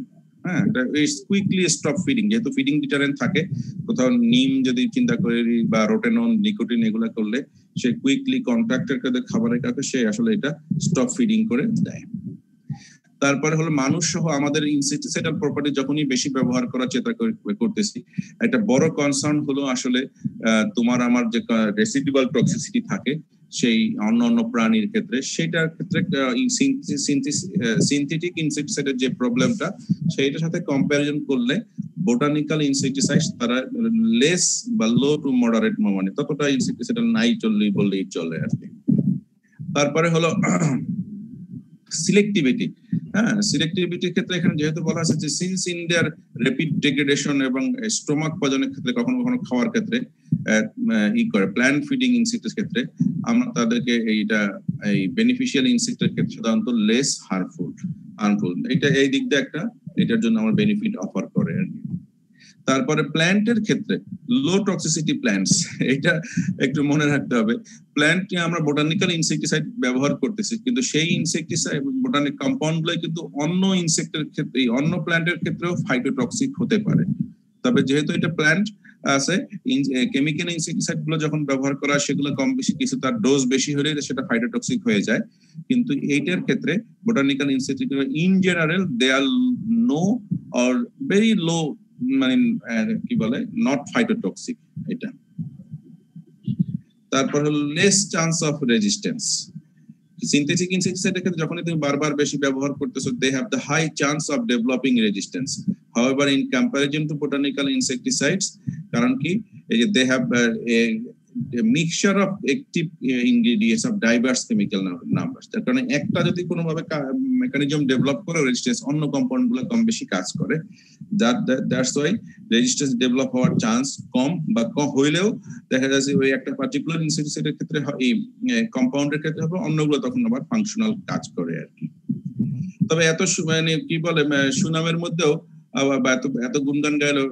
A: হ্যাঁ, এটা কুইকলি স্টপ ফিডিং, যেহেতু ফিডিং ডিটারেন্ট থাকে, কোথাও নিম যদি চিন্তা করি বা রোটেনন নিকোটিন এগুলো করলে সে কুইকলি কন্ট্রাক্টের কাছে খাবারের কাছে সে আসলে এটা স্টপ ফিডিং করে দেয়। তারপরে হলো মানুষ সহ আমাদের ইনসেক্টিসাইডাল প্রপার্টি যখনই বেশি ব্যবহার করার চেষ্টা করতেছি, একটা বড় কনসার্ন হলো আসলে তোমার আমার যে রেসিডুয়াল টক্সিসিটি থাকে সেই অন্য প্রাণীর ক্ষেত্রে, সেটার ক্ষেত্রে সিনথেটিক ইনসেক্টিসাইডের যে প্রবলেমটা সেইটার সাথে কম্পারিজন করলে বোটানিক্যাল ইনসেক্টিসাইড তারা লেস বা লো টু মডারেট, মানে ততটা ইনসেক্টিসাইডাল নাই বললেই চলে আর কি। তারপরে হলো সিলেক্টিভিটি, হ্যাঁ, সিলেক্টিভিটির ক্ষেত্রে এখানে যেহেতু বলা আছে যে since in their rapid degradation এবং স্টোমাক পজনের ক্ষেত্রে কখনো কখনো খাওয়ার ক্ষেত্রে করে প্ল্যান্ট ফিডিং ইনসেক্টের ক্ষেত্রে আমরা তাদেরকে এইটা এই বেনিফিশিয়াল ইনসেক্টের ক্ষেত্রে সাধারণত লেস হার্মফুল, এটা এই দিক দিয়ে একটা এটার জন্য আমার বেনিফিট অফার করে আর কি। তারপরে প্ল্যান্টের ক্ষেত্রে লো টক্সিসিটি প্ল্যান্টস, এটা একটু মনে রাখতে হবে, প্ল্যান্টে আমরা বোটানিক্যাল ইনসেক্টিসাইড ব্যবহার করতেছি, কিন্তু সেই ইনসেক্টিসাইড বোটানিক কম্পাউন্ড গুলো কিন্তু অন্য ইনসেক্টের ক্ষেত্রে অন্য প্ল্যান্টের ক্ষেত্রেও ফাইটোটক্সিক হতে পারে। তবে যেহেতু এটা প্ল্যান্ট আছে, কেমিক্যাল ইনসেক্টিসাইড গুলো যখন ব্যবহার করা সেগুলো কম বেশি কিছু তার ডোজ বেশি হলে সেটা ফাইটোটক্সিক হয়ে যায়, কিন্তু এইটার ক্ষেত্রে botanical insecticide in general they are no or very low, মানে কি বলে নট ফাইটোটক্সিক এটা। তারপর হলো less chance of resistance. Synthetic ইনসেক্টিসাইডের ক্ষেত্রে যখন তুমি বারবার বেশি ব্যবহার করতেছো they have the high chance of developing resistance, however in comparison to botanical insecticides, কারণ কি এই যে they have a mixture of active ingredients of diverse chemical numbers, তার কারণে একটা যদি কোনোভাবে মেকানিজম ডেভেলপ করে রেজিস্ট্যান্স অন্য কম্পাউন্ড গুলো কম বেশি কাজ করে, দ্যাটস ওয়াই রেজিস্ট্যান্স ডেভেলপ হওয়ার চান্স কম, বা কম হইলেও দেখা যাচ্ছে ওই একটা পার্টিকুলার ইনসেক্টিসাইডের ক্ষেত্রে এই কম্পাউন্ডের ক্ষেত্রে হবে, অন্যগুলো তখন আবার ফাংশনাল কাজ করে আর কি। তবে এত মানে কি বলে সুনামের মধ্যেও এত গুণগান গাইলো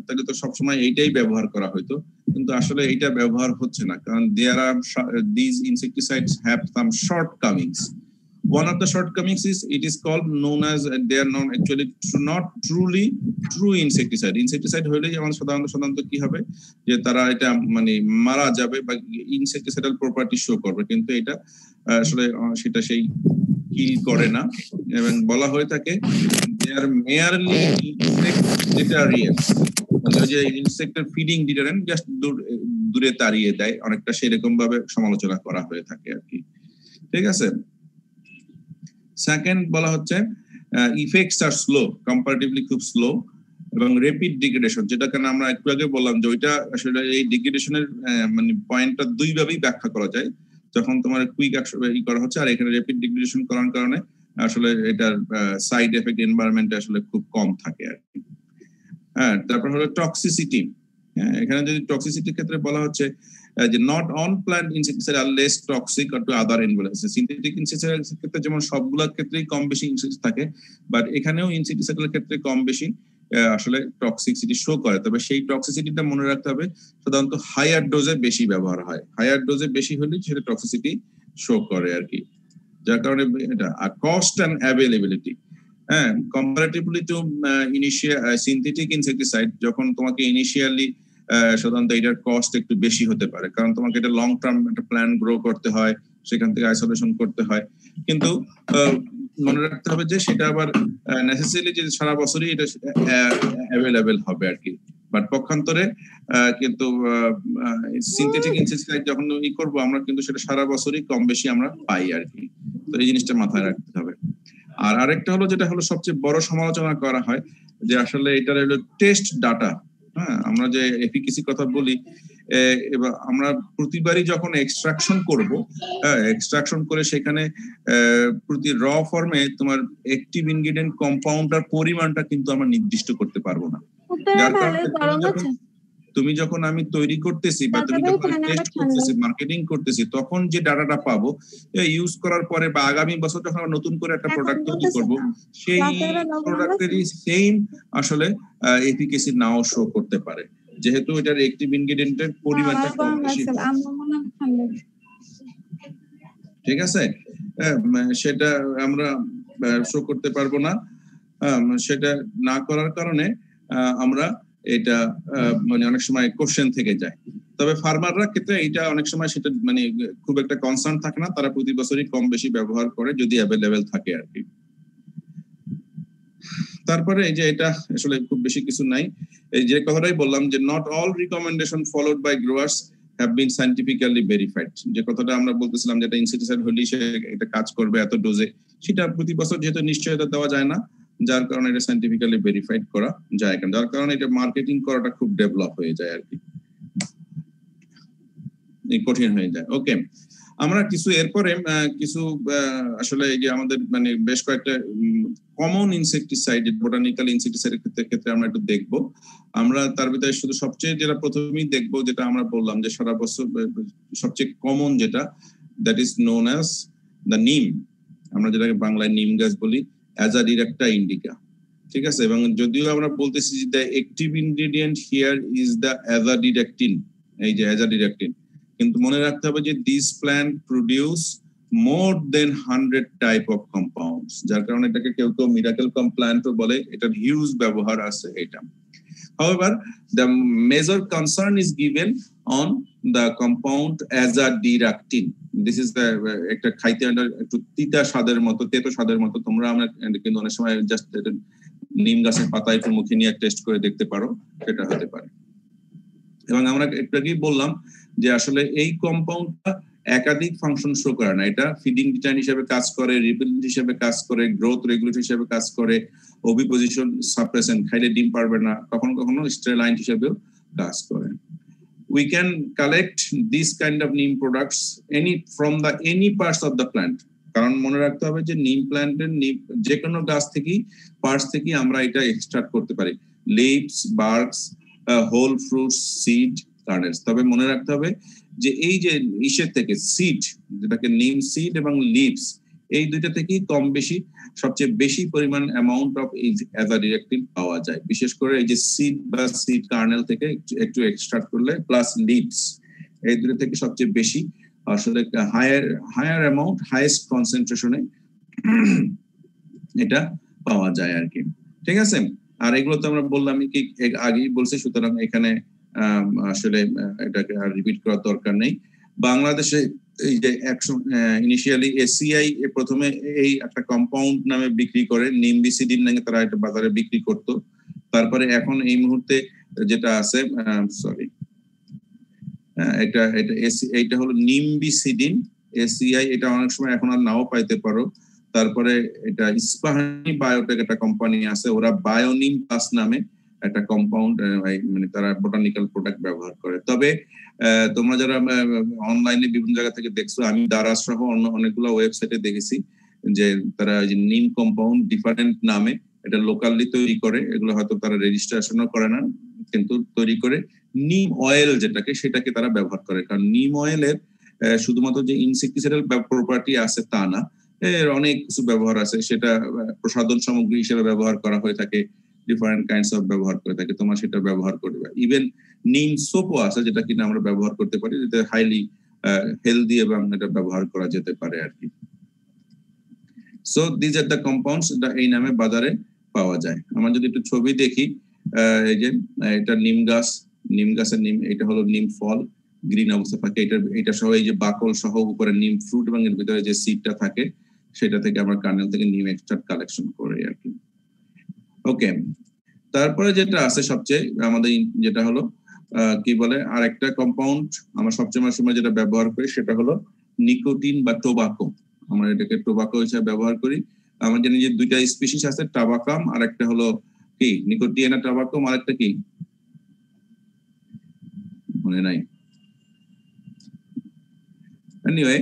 A: তাহলে তো সবসময় এইটাই ব্যবহার করা হইতো, কিন্তু আসলে এইটা ব্যবহার হচ্ছে না, কারণ these insecticides have some shortcomings. One of the shortcomings is it is called known as they are not actually not truly true insecticide. Insecticide হইলে যেমন সাধারণত কি হবে যে তারা এটা মানে মারা যাবে বা ইনসেক্টিসাইডাল প্রপার্টি শো করবে, কিন্তু এটা আসলে সেটা সেই কিল করে না, এবং বলা হয়ে থাকে they are merely insect deterrents, মানে যে ইনসেক্টের ফিডিং ডিটারেন্ট, জাস্ট দূরে তাড়িয়ে দেয়, অনেকটা সেরকম ভাবে সমালোচনা করা হয়ে থাকে আর কি। ঠিক আছে। সেকেন্ড বলা হচ্ছে ইফেক্টস আর স্লো, কম্পারেটিভলি খুব স্লো, এবং র্যাপিড ডিগ্রেডেশন, যেটা কেন আমরা একটু আগে বললাম যে ওইটা আসলে এই ডিগ্রেডেশনের মানে পয়েন্টটা দুই ভাবেই ব্যাখ্যা করা যায়, যখন তোমার কুইক করা হচ্ছে আর এখানে র্যাপিড ডিগ্রেডেশন করার কারণে আসলে এটার সাইড এফেক্ট এনভায়রনমেন্টে আসলে খুব কম থাকে আর কি। হ্যাঁ, তারপর হলো টক্সিসিটি। এখানে যদি টক্সিসিটির ক্ষেত্রে বলা হচ্ছে যে not on plant insecticide are less toxic to other environments. Synthetic ইনসেক্টিসাইডের ক্ষেত্রে যেমন সবগুলোর ক্ষেত্রেই কম বেশি ইনসেক্ট থাকে, বাট এখানেও ইনসেক্টিসাইডের ক্ষেত্রে কম বেশি আসলে টক্সিসিটি শো করে। তবে সেই টক্সিসিটিটা মনে রাখতে হবে সাধারণত হায়ার ডোজে বেশি ব্যবহার হয়, হায়ার ডোজে বেশি হলে সেটা টক্সিসিটি শো করে আর কি, যার কারণে এটা। আর কস্ট অ্যান্ড অ্যাভেলেবিলিটি, হ্যাঁ, কম্পারেটিভলি টু সিনথেটিক ইনসেক্টিসাইড, যখন তোমাকে ইনিশিয়ালি সাধারণত এটার কস্ট একটু বেশি হতে পারে, কারণ তোমাকে এটা লং টার্ম একটা প্ল্যান গ্রো করতে হয়, সেখান থেকে আইসোলেশন করতে হয়, কিন্তু মনে রাখতে হবে যে সেটা আবার নেসেসারিলি যে সারা বছরই এটা অ্যাভেলেবেল হবে আর কি, বাট পক্ষান্তরে কিন্তু সিনথেটিক ইনসেক্টিসাইড যখন করবো আমরা কিন্তু সেটা সারা বছরই কম বেশি আমরা পাই আর কি। তো এই জিনিসটা মাথায় রাখতে হবে। আর আরেকটা হলো যেটা হলো সবচেয়ে বড় সমালোচনা করা হয় যে আসলে এটার হলো টেস্ট ডাটা। হ্যাঁ, আমরা যে এফিকেসি কথা বলি, এবার আমরা প্রতিবারই যখন এক্সট্রাকশন করব, এক্সট্রাকশন করে সেখানে প্রতি র ফর্মে তোমার অ্যাক্টিভ ইনগ্রেডিয়েন্ট কম্পাউন্ডার পরিমাণটা কিন্তু আমরা নির্দিষ্ট করতে পারবো না। যার কারণে তুমি যখন আমি তৈরি করতেছি বা তুমি যখন টেস্ট করতেছি, মার্কেটিং করতেছি, তখন যে ডাটাটা পাবো ইউজ করার পরে বা আগামী বছর যখন আমরা নতুন করে একটা প্রোডাক্ট তৈরি করব, সেই প্রোডাক্টেরই সেম আসলে এফিকেসি নাও শো করতে পারে, যেহেতু এটার অ্যাক্টিভ ইনগ্রেডিয়েন্টের পরিমাণটা কম বেশি। ঠিক আছে, সেটা আমরা শো করতে পারবো না। সেটা না করার কারণে আমরা এটা মানে অনেক সময় কোশ্চেন থেকে যায়। তবে ফার্মাররা ক্ষেত্রে এটা অনেক সময় সেটা মানে খুব একটা কনসার্ন থাকে না, তারা প্রতি বছরই কম বেশি ব্যবহার করে যদি অ্যাভেলেবেল থাকে আর কি। তারপরে এই যে এটা আসলে খুব বেশি কিছু নাই, এই যে কথাটাই বললাম যে not all recommendation followed by growers have been scientifically verified. যে কথাটা আমরা বলতেছিলাম যেটা ইনসেক্টিসাইড হলে সে এটা কাজ করবে এত ডোজে, সেটা প্রতি বছর যেহেতু নিশ্চয়তা দেওয়া যায় না, যার কারণে এটা সায়েন্টিফিক্যালি ভেরিফাইড করা যায় না, যার কারণে এটা মার্কেটিং করাটা খুব ডেভেলপ হয়ে যায় আর কি, কঠিন হয়ে যায়। ওকে, আমরা কিছু এরপরে কিছু আসলে এই যে আমাদের মানে বেশ কয়েকটা কমন ইনসেক্টিসাইড, বোটানিক্যাল ইনসেক্টিসাইডের ক্ষেত্রে আমরা একটু দেখবো। আমরা তার ভিতরে শুধু সবচেয়ে যেটা প্রথমেই দেখবো, যেটা আমরা বললাম যে সারা বছর সবচেয়ে কমন যেটা, that is known as the নিম। আমরা যেটাকে বাংলায় নিম গাছ বলি, অ্যাজাডিরেক্টা ইন্ডিকা। ঠিক আছে, এবং যদিও আমরা বলতেছি যে the active ingredient here is the azadirachtin, এই যে অ্যাজাডিরেক্টিন, কিন্তু মনে রাখতে হবে যে this plant produce more than 100 type of compounds, যার কারণে এটাকে কেউ কেউ মিরাকেল প্ল্যান্টও বলে, এটার হিউজ ব্যবহার আছে এটা। However, the major concern is given on the compound azadiractin. This is the একটা খাইতে একটু তিতা স্বাদের মতো, তেতো স্বাদের মতো। তোমরা আমরা কিন্তু অনেক সময় জাস্ট নিম গাছের পাতা একটু মুখে নিয়ে টেস্ট করে দেখতে পারো, সেটা হতে পারে। এবং আমরা একটু আগেই বললাম যে আসলে এই কম্পাউন্ডটা একাধিক ফাংশন শো করে না, এটা ফিডিং ডিটাইন হিসেবে কাজ করে, রিপেলেন্ট হিসেবে কাজ করে, গ্রোথ রেগুলেটর হিসেবে কাজ করে, ওভিপোজিশন সাপ্রেসেন্ট, খাইলে ডিম পারবে না, কখনো কখনো স্টেরাইল হিসেবেও কাজ করে। We can collect this kind of neem products from any parts of the plant, কারণ মনে রাখতে হবে যে নিম প্ল্যান্টের যে কোনো গাছ থেকেই পার্টস থেকে আমরা এটা এক্সট্রাক্ট করতে পারি, leaves, barks, whole fruits, seed, kernels. তবে মনে রাখতে হবে যে এই যে ইসের থেকে সিড, যেটাকে নিম সিড এবং লিভস, এই দুইটা থেকেই কম বেশি সবচেয়ে বেশি পরিমাণ অ্যামাউন্ট অফ অ্যাজাডিরেক্টিন পাওয়া যায়, বিশেষ করে এই যে সিড বা সিড কার্নেল থেকে একটু এক্সট্রাক্ট করলে, প্লাস লিভস, এই দুটো থেকে সবচেয়ে বেশি আসলে হায়ার অ্যামাউন্ট, হাইয়েস্ট কনসেন্ট্রেশনে এটা পাওয়া যায় আর কি। ঠিক আছে, আর এগুলো তো আমরা বললাম কি আগেই বলছি, সুতরাং এখানে আসলে এটাকে আর রিপিট করার দরকার নেই। বাংলাদেশে এই যে ইনিশিয়ালি এসিআই প্রথমে এই একটা কম্পাউন্ড নামে বিক্রি করে, নিমবিসিডিন নামে তারা এটা বাজারে বিক্রি করতো। তারপরে এখন এই মুহূর্তে যেটা আছে, সরি, এটা হলো নিমবিসিডিন এসিআই, এটা অনেক সময় এখন আর নাও পাইতে পারো। তারপরে এটা ইস্পাহানি বায়োটেক একটা কোম্পানি আছে, ওরা বায়োনিম প্লাস নামে একটা কম্পাউন্ড মানে তারা বোটানিক্যাল প্রোডাক্ট ব্যবহার করে। তবে তোমরা যারা অনলাইনে বিভিন্ন জায়গা থেকে দেখছো, আমি দারাজ সহ অন্য অনেকগুলো ওয়েবসাইটে দেখেছি যে তারা নিম কম্পাউন্ড ডিফারেন্ট নামে এটা লোকালি তৈরি করে, এগুলো হয়তো তারা রেজিস্ট্রেশনও করে না, কিন্তু তৈরি করে নিম অয়েল যেটাকে, সেটাকে তারা ব্যবহার করে। কারণ নিম অয়েলের শুধুমাত্র যে ইনসেক্টিসাইডাল প্রপার্টি আছে তা না, এর অনেক কিছু ব্যবহার আছে, সেটা প্রসাধন সামগ্রী হিসেবে ব্যবহার করা হয়ে থাকে, ডিফারেন্ট কাইন্ডস অফ ব্যবহার করে থাকে, তোমরা সেটা ব্যবহার করবে। ইভেন নিম সোপও আছে যেটা কিনা আমরা ব্যবহার করতে পারি, যেটা হাইলি হেলদি এবং এটা ব্যবহার করা যেতে পারে আর কি। So these are the compounds, এই নামে বাজারে পাওয়া যায়। আমরা যদি একটু ছবি দেখি, এই যে এটা নিম গাছ, নিম গাছের নিম, এটা হলো নিম ফল, গ্রিন অবস্থা থাকে, এটা সহ এই যে বাকল সহ উপরে নিম ফ্রুট এবং এর ভিতরে যে সিডটা থাকে সেটা থেকে আমরা কার্নেল থেকে নিউ এক্সট্রাক্ট কালেকশন করি আর কি। ওকে, তারপরে যেটা আছে সবচেয়ে আমাদের যেটা হলো কি বলে আরেকটা কম্পাউন্ড আমরা সবচেয়ে সময় যেটা ব্যবহার করি সেটা হলো নিকোটিন বা টোবাকো। আমরা এটাকে টোবাকো হিসেবে ব্যবহার করি। আমরা জানি যে দুইটা স্পিসিস আছে, টাবাকাম আর একটা হলো কি নিকোটিয়ানা টাবাকাম, আর একটা কি মনে নাই। এনিওয়ে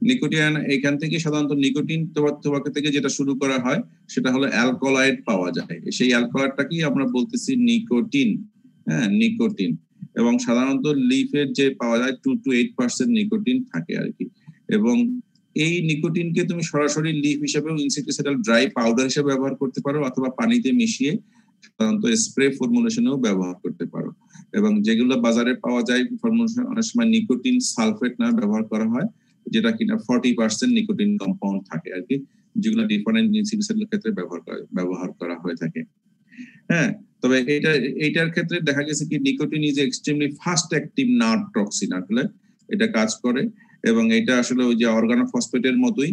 A: নিকোটিয়ানা এখান থেকে সাধারণত নিকোটিন টোবাকো থেকে যেটা শুরু করা হয় সেটা হলো অ্যালকোলয়েড পাওয়া যায়। সেই অ্যালকোলয়েডটাকেই আমরা বলতেছি নিকোটিন। হ্যাঁ, নিকোটিন। এবং সাধারণত লিফের যে পাওয়া যায় 2 to 8% নিকোটিন থাকে আর কি। এবং এই নিকোটিনকে তুমি সরাসরি লিফ হিসেবেও ইনসেক্টিসাইডাল ড্রাই পাউডার হিসেবে ব্যবহার করতে পারো, অথবা পানিতে মিশিয়ে সাধারণত স্প্রে ফর্মুলেশনেও ব্যবহার করতে পারো। এবং যেগুলো বাজারে পাওয়া যায় ফর্মুলেশন অনেক সময় নিকোটিন সালফেট নামে ব্যবহার করা হয়, যেটা কিনা 40% নিকোটিন কম্পাউন্ড থাকে আর কি, যেগুলো ডিফারেন্ট ইনসেক্টিসাইডের ক্ষেত্রে ব্যবহার করা হয়ে থাকে। হ্যাঁ, তবে এইটার ক্ষেত্রে দেখা গেছে কি nicotine is extremely fast active nerve toxin আসলে এটা কাজ করে। এবং এটা আসলে ওই যে অর্গানোফসফেটের মতোই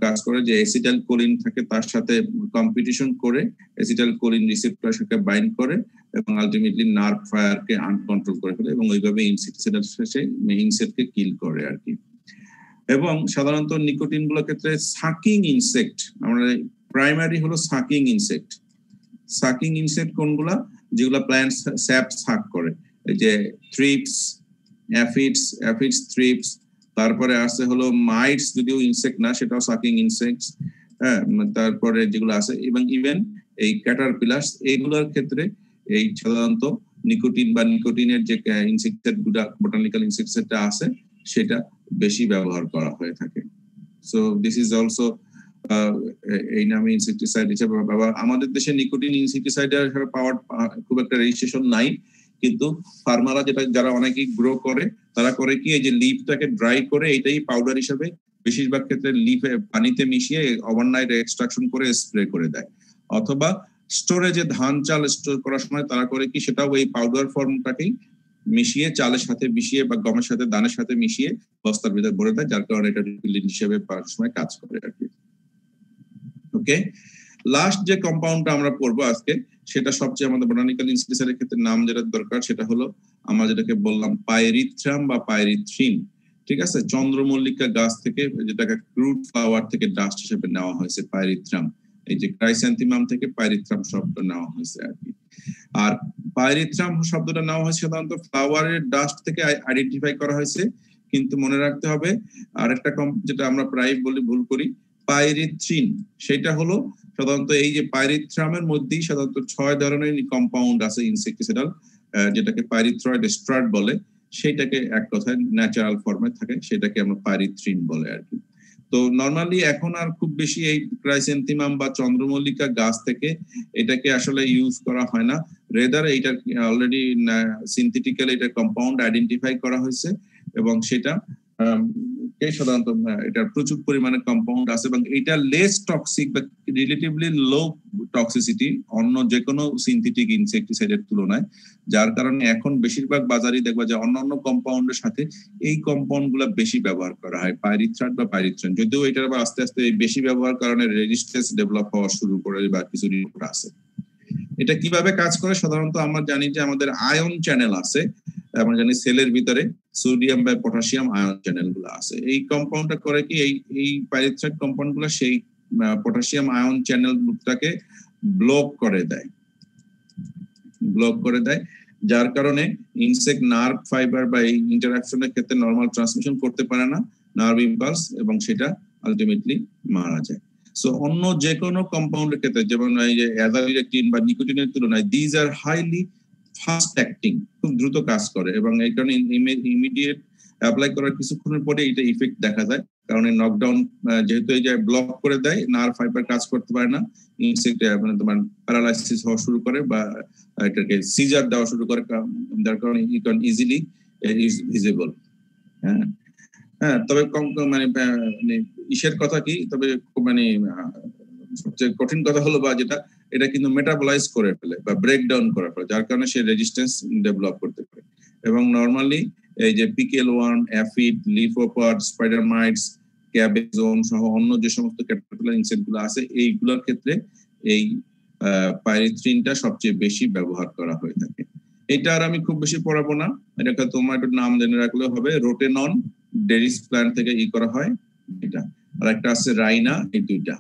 A: কাজ করে, যে অ্যাসিটাইল কোলিন থাকে তার সাথে কম্পিটিশন করে অ্যাসিটাইল কোলিন রিসেপ্টরের সাথে বাইন্ড করে এবং আলটিমেটলি নার্ভ ফায়ারকে আনকন্ট্রোল করে ফেলে এবং ওইভাবে ইনসেক্টিসাইডের শেষে ইনসেক্টকে কিল করে আর কি। এবং সাধারণত নিকোটিন গুলোর ক্ষেত্রে সাকিং ইনসেক্ট, আমরা প্রাইমারি হলো সাকিং ইনসেক্ট। সাকিং ইনসেক্ট কোনগুলা? যেগুলা প্ল্যান্ট স্যাপ সাক করে, এই যে থ্রিপস, অ্যাফিডস, থ্রিপস, তারপরে আছে হলো মাইটস, যদিও ইনসেক্ট না সেটাও সাকিং ইনসেক্টস। হ্যাঁ, তারপরে যেগুলো আছে এবং ইভেন এই ক্যাটারপিলার্স, এইগুলোর ক্ষেত্রে এই সাধারণত নিকোটিন বা নিকোটিনের যে ইনসেক্টিসাইড গুলা বোটানিক্যাল ইনসেক্টিসাইডটা আছে সেটা বেশি ব্যবহার করা হয়ে থাকে। সো দিস ইজ অলসো এই নামে ইনসেক্টিসাইড হিসেবে ব্যবহার। আমাদের দেশে নিকোটিন ইনসেক্টিসাইডের পাওয়ার খুব একটা রেজিস্ট্রেশন নাই, কিন্তু ফার্মাররা যারা অনেকেই গ্রো করে তারা করে কি এই যে লিফটাকে ড্রাই করে এটাই পাউডার হিসেবে বেশিরভাগ ক্ষেত্রে লিফে পানিতে মিশিয়ে ওভারনাইট এক্সট্রাকশন করে স্প্রে করে দেয়। অথবা স্টোরেজে ধান চাল স্টোর করার সময় তারা করে কি সেটাও এই পাউডার ফর্মটাকেই মিশিয়ে চালের সাথে মিশিয়ে বা গমের সাথে দানের সাথে মিশিয়ে বস্তার ভিতরে ভরে দেয়, যার কারণে এটা রিপিলিন হিসেবে সময় কাজ করে আর কি। ওকে, লাস্ট যে কম্পাউন্ডটা আমরা পড়বো আজকে সেটা সবচেয়ে আমাদের বোটানিক্যাল ইনসেক্টিসাইডের ক্ষেত্রে নাম যেটা দরকার সেটা হলো আমরা যেটাকে বললাম পাইরিথ্রাম বা পাইরিথ্রিন। ঠিক আছে, চন্দ্রমল্লিকা গাছ থেকে যেটাকে ক্রুড ফ্লাওয়ার থেকে ডাস্ট হিসেবে নেওয়া হয়েছে পাইরিথ্রাম। এই যে ক্রাইস্যান্থেমাম থেকে পাইরিথ্রাম শব্দ নেওয়া হয়েছে আর কি। আর পাইরিথ্রাম শব্দটা নেওয়া হয়েছে সাধারণত ফ্লাওয়ারের ডাস্ট থেকে আইডেন্টিফাই করা হয়েছে, কিন্তু মনে রাখতে হবে আরেকটা যেটা আমরা প্রায় ভুল করি পাইরিথ্রিন, সেটা হলো সাধারণত এই যে পাইরিথ্রামের মধ্যেই সাধারণত 6 ধরনের কম্পাউন্ড আছে ইনসেক্টিসাইডাল, যেটাকে পাইরিথ্রয়েড স্ট্রাট বলে, সেটাকে এক কথায় ন্যাচারাল ফর্মে থাকে, সেটাকে আমরা পাইরিথ্রিন বলে আর কি। তো নরমালি এখন আর খুব বেশি এই ক্রাইস্যান্থেমাম বা চন্দ্রমল্লিকা গাছ থেকে এটাকে আসলে ইউজ করা হয় না, রেদার এইটা অলরেডি সিনথেটিক্যালি এটা কম্পাউন্ড আইডেন্টিফাই করা হয়েছে এবং সেটা সাধারণত এটার প্রচুর পরিমাণে কম্পাউন্ড আছে এবং এটা লেস টক্সিক বা রিলেটিভলি লো টক্সিসিটি অন্য যে কোনো সিনথেটিক ইনসেক্টিসাইডের তুলনায়, যার কারণে এখন বেশিরভাগ বাজারে দেখবা যে অন্যান্য কম্পাউন্ডের সাথে এই কম্পাউন্ড গুলা বেশি ব্যবহার করা হয়, পাইরিথ্রাট বা পাইরিথ্রিন। যদিও এটার আবার আস্তে আস্তে বেশি ব্যবহার কারণে রেজিস্ট্যান্স ডেভেলপ হওয়া শুরু করে বা কিছু রিপোর্ট আছে। এটা কিভাবে কাজ করে? সাধারণত আমরা জানি যে আমাদের আয়ন চ্যানেল আছে, আমরা জানি সেলের ভিতরে সোডিয়াম বা পটাশিয়াম আয়ন চ্যানেল গুলো আছে। এই কম্পাউন্ডটা করে কি এই পাইরিথ্রাইট কম্পাউন্ড গুলো সেই পটাশিয়াম আয়ন চ্যানেল গুলোটাকে ব্লক করে দেয়, যার কারণে ইনসেক্ট নার্ভ ফাইবার বা এই ইন্টারঅ্যাকশনের ক্ষেত্রে নরমাল ট্রান্সমিশন করতে পারে না নার্ভ ইম্পালস এবং সেটা আলটিমেটলি মারা যায়। সো অন্য যে কোনো কম্পাউন্ডের ক্ষেত্রে যেমন এই যে অ্যাজালিরেকটিন বা নিকোটিনের তুলনায় these are highly fast acting, খুব দ্রুত কাজ করে এবং এই কারণে ইমিডিয়েট অ্যাপ্লাই করার কিছুক্ষণের পরে এটা ইফেক্ট দেখা যায়, কারণ এই নকডাউন যেহেতু এই যে ব্লক করে দেয়, নার্ভ ফাইবার কাজ করতে পারে না, ইনসেক্ট মানে তোমার প্যারালাইসিস হওয়া শুরু করে বা এটাকে সিজার দেওয়া শুরু করে, যার কারণে it can easily is visible. হ্যাঁ, তবে মানে ইসের কথা কি, তবে মানে সবচেয়ে কঠিন কথা হলো বা যেটা এটা কিন্তু মেটাবলাইজ করে ফেলে বা ব্রেকডাউন করে ফেলে, যার কারণে সে রেজিস্ট্যান্স ডেভেলপ করতে পারে। এবং নরমালি এই যে pickle worm, aphid, leafhopper, spider mites, cabbage সহ অন্য যে সমস্ত ক্যাটারপিলার ইনসেক্ট গুলো আছে এইগুলোর ক্ষেত্রে এই পাইরিথ্রিনটা সবচেয়ে বেশি ব্যবহার করা হয়ে থাকে। এটা আর আমি খুব বেশি পড়াবো না, এটাকে তোমার একটু নাম জেনে রাখলে হবে। রোটেনন ডেরিস প্ল্যান্ট থেকে করা হয় এটা, আর একটা আছে রাইনা, এই দুইটা।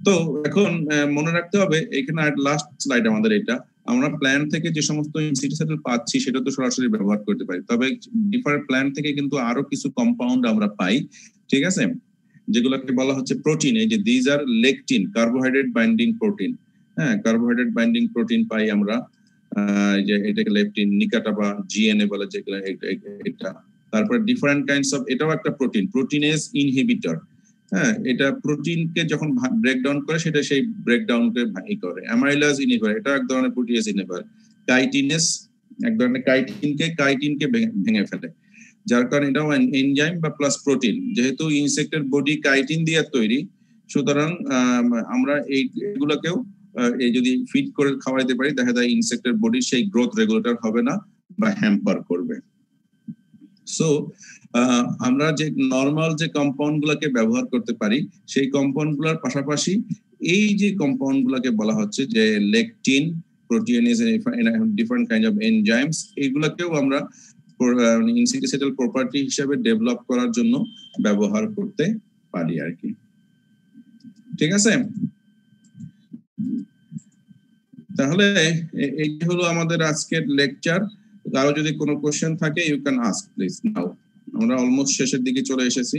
A: তো এখন মনে রাখতে হবে এখানে লাস্ট স্লাইড আমাদের এটা, আমরা প্ল্যান থেকে যে সমস্ত ইনসেক্টিসাইড পাচ্ছি সেটা তো সরাসরি ব্যবহার করতে পারি, তবে ডিফারেন্ট প্ল্যান থেকে কিন্তু আরো কিছু কম্পাউন্ড আমরা পাই, ঠিক আছে, যেগুলোকে বলা হচ্ছে প্রোটিন। এই যে these are lectin, carbohydrate binding protein. হ্যাঁ, কার্বোহাইড্রেট বাইন্ডিং প্রোটিন পাই আমরা, যে এটাকে লেপটিন, নিকাটা বা জিএনএ বলে যেগুলো, এটা। তারপরে ডিফারেন্ট কাইন্ডস অফ, এটাও একটা প্রোটিন, প্রোটিনেজ ইনহিবিটর। হ্যাঁ, এটা প্রোটিনকে যখন ব্রেকডাউন করে সেটা সেই ব্রেকডাউনকে করে। অ্যামাইলাজ ইনহিবিটর, এটা এক ধরনের প্রোটিয়েজ ইনহিবিটর। কাইটিনেস, এক ধরনের কাইটিনকে ভেঙে ফেলে, যার কারণে এটাও এনজাইম বা প্লাস প্রোটিন। যেহেতু ইনসেক্টের বডি কাইটিন দিয়ে তৈরি, সুতরাং আমরা এইগুলোকেও এই যদি ফিড করে খাওয়াইতে পারি, দেখা যায় ইনসেক্টের বডির সেই গ্রোথ রেগুলেটর হবে না বা হ্যাম্পার করবে। সো আমরা যে নর্মাল যে কম্পাউন্ড গুলাকে ব্যবহার করতে পারি, সেই কম্পাউন্ড গুলার পাশাপাশি এই যে কম্পাউন্ড গুলাকে বলা হচ্ছে যে lectin, proteinase, different kind of enzymes, এইগুলাকেও আমরা ইনসেক্টিসাইডাল প্রপার্টি হিসেবে ডেভেলপ করার জন্য ব্যবহার করতে পারি আর কি। ঠিক আছে, তাহলে এই হলো আমাদের আজকের লেকচার। কারো যদি কোনো কোশ্চেন থাকে ইউ ক্যান আস্ক প্লিজ নাও। আমরা অলমোস্ট শেষের দিকে চলে এসেছি।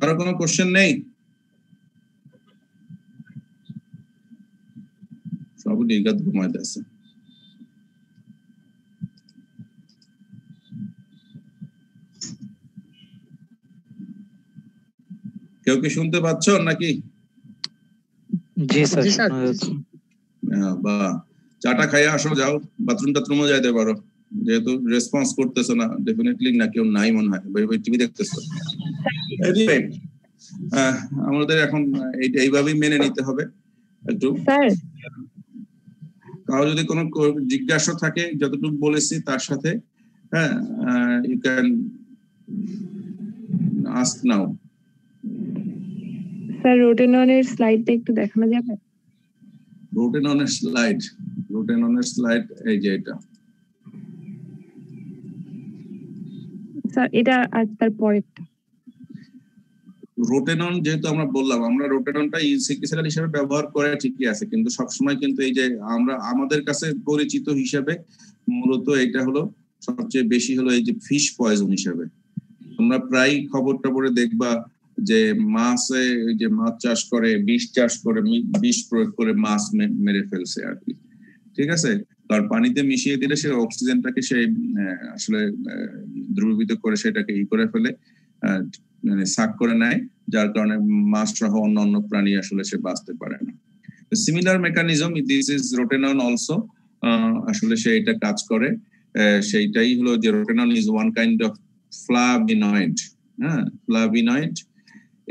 A: কারো কোনো কোশ্চেন নেই? সব নির্গাত ঘুমাইতে আছে। কেউ কি শুনতে পাচ্ছ নাকি?
D: জি স্যার।
A: বা চাটা খাইয়া আসো, যাও বাথরুম টাথরুমও যাইতে পারো, যেহেতু রেসপন্স করতেছো না। ডেফিনেটলি না, কেউ নাই মনে হয়, টিভি দেখতেছো। আমাদের এখন এইভাবেই মেনে নিতে হবে একটু। কারো যদি কোনো জিজ্ঞাসা থাকে, যতটুকু বলেছি তার সাথে, হ্যাঁ, you can ask now.
E: Sir, রোটেননের স্লাইডটা একটু দেখানো যাবে?
A: রোটেননের স্লাইড এই যে এটা
E: স্যার, এটা আর তার পরেরটা।
A: রোটেনন যেহেতু আমরা বললাম, আমরা রোটেননটা ইনসেক্টিসাইড হিসেবে ব্যবহার করে ঠিকই আছে, কিন্তু সবসময় কিন্তু এই যে আমরা আমাদের কাছে পরিচিত হিসেবে মূলত এটা হলো সবচেয়ে বেশি হলো এই যে ফিশ পয়জন হিসেবে। তোমরা প্রায় খবর টবরে দেখবা যে মাছে, যে মাছ চাষ করে, বিষ চাষ করে, বিষ প্রয়োগ করে মাছ মেরে ফেলছে আর কি। ঠিক আছে, কারণ পানিতে মিশিয়ে দিলে সে অক্সিজেনটাকে সে আসলে দ্রবীভূত করে সেটাকে করে ফেলে, মানে সাক করে নেয়, যার কারণে মাছ সহ অন্য প্রাণী আসলে সে বাঁচতে পারে না। Similar mechanism this is rotenone also, আসলে সে এটা কাজ করে। সেইটাই হলো যে rotenone is one kind of flavonoid. হ্যাঁ, ফ্লাভিনয়েড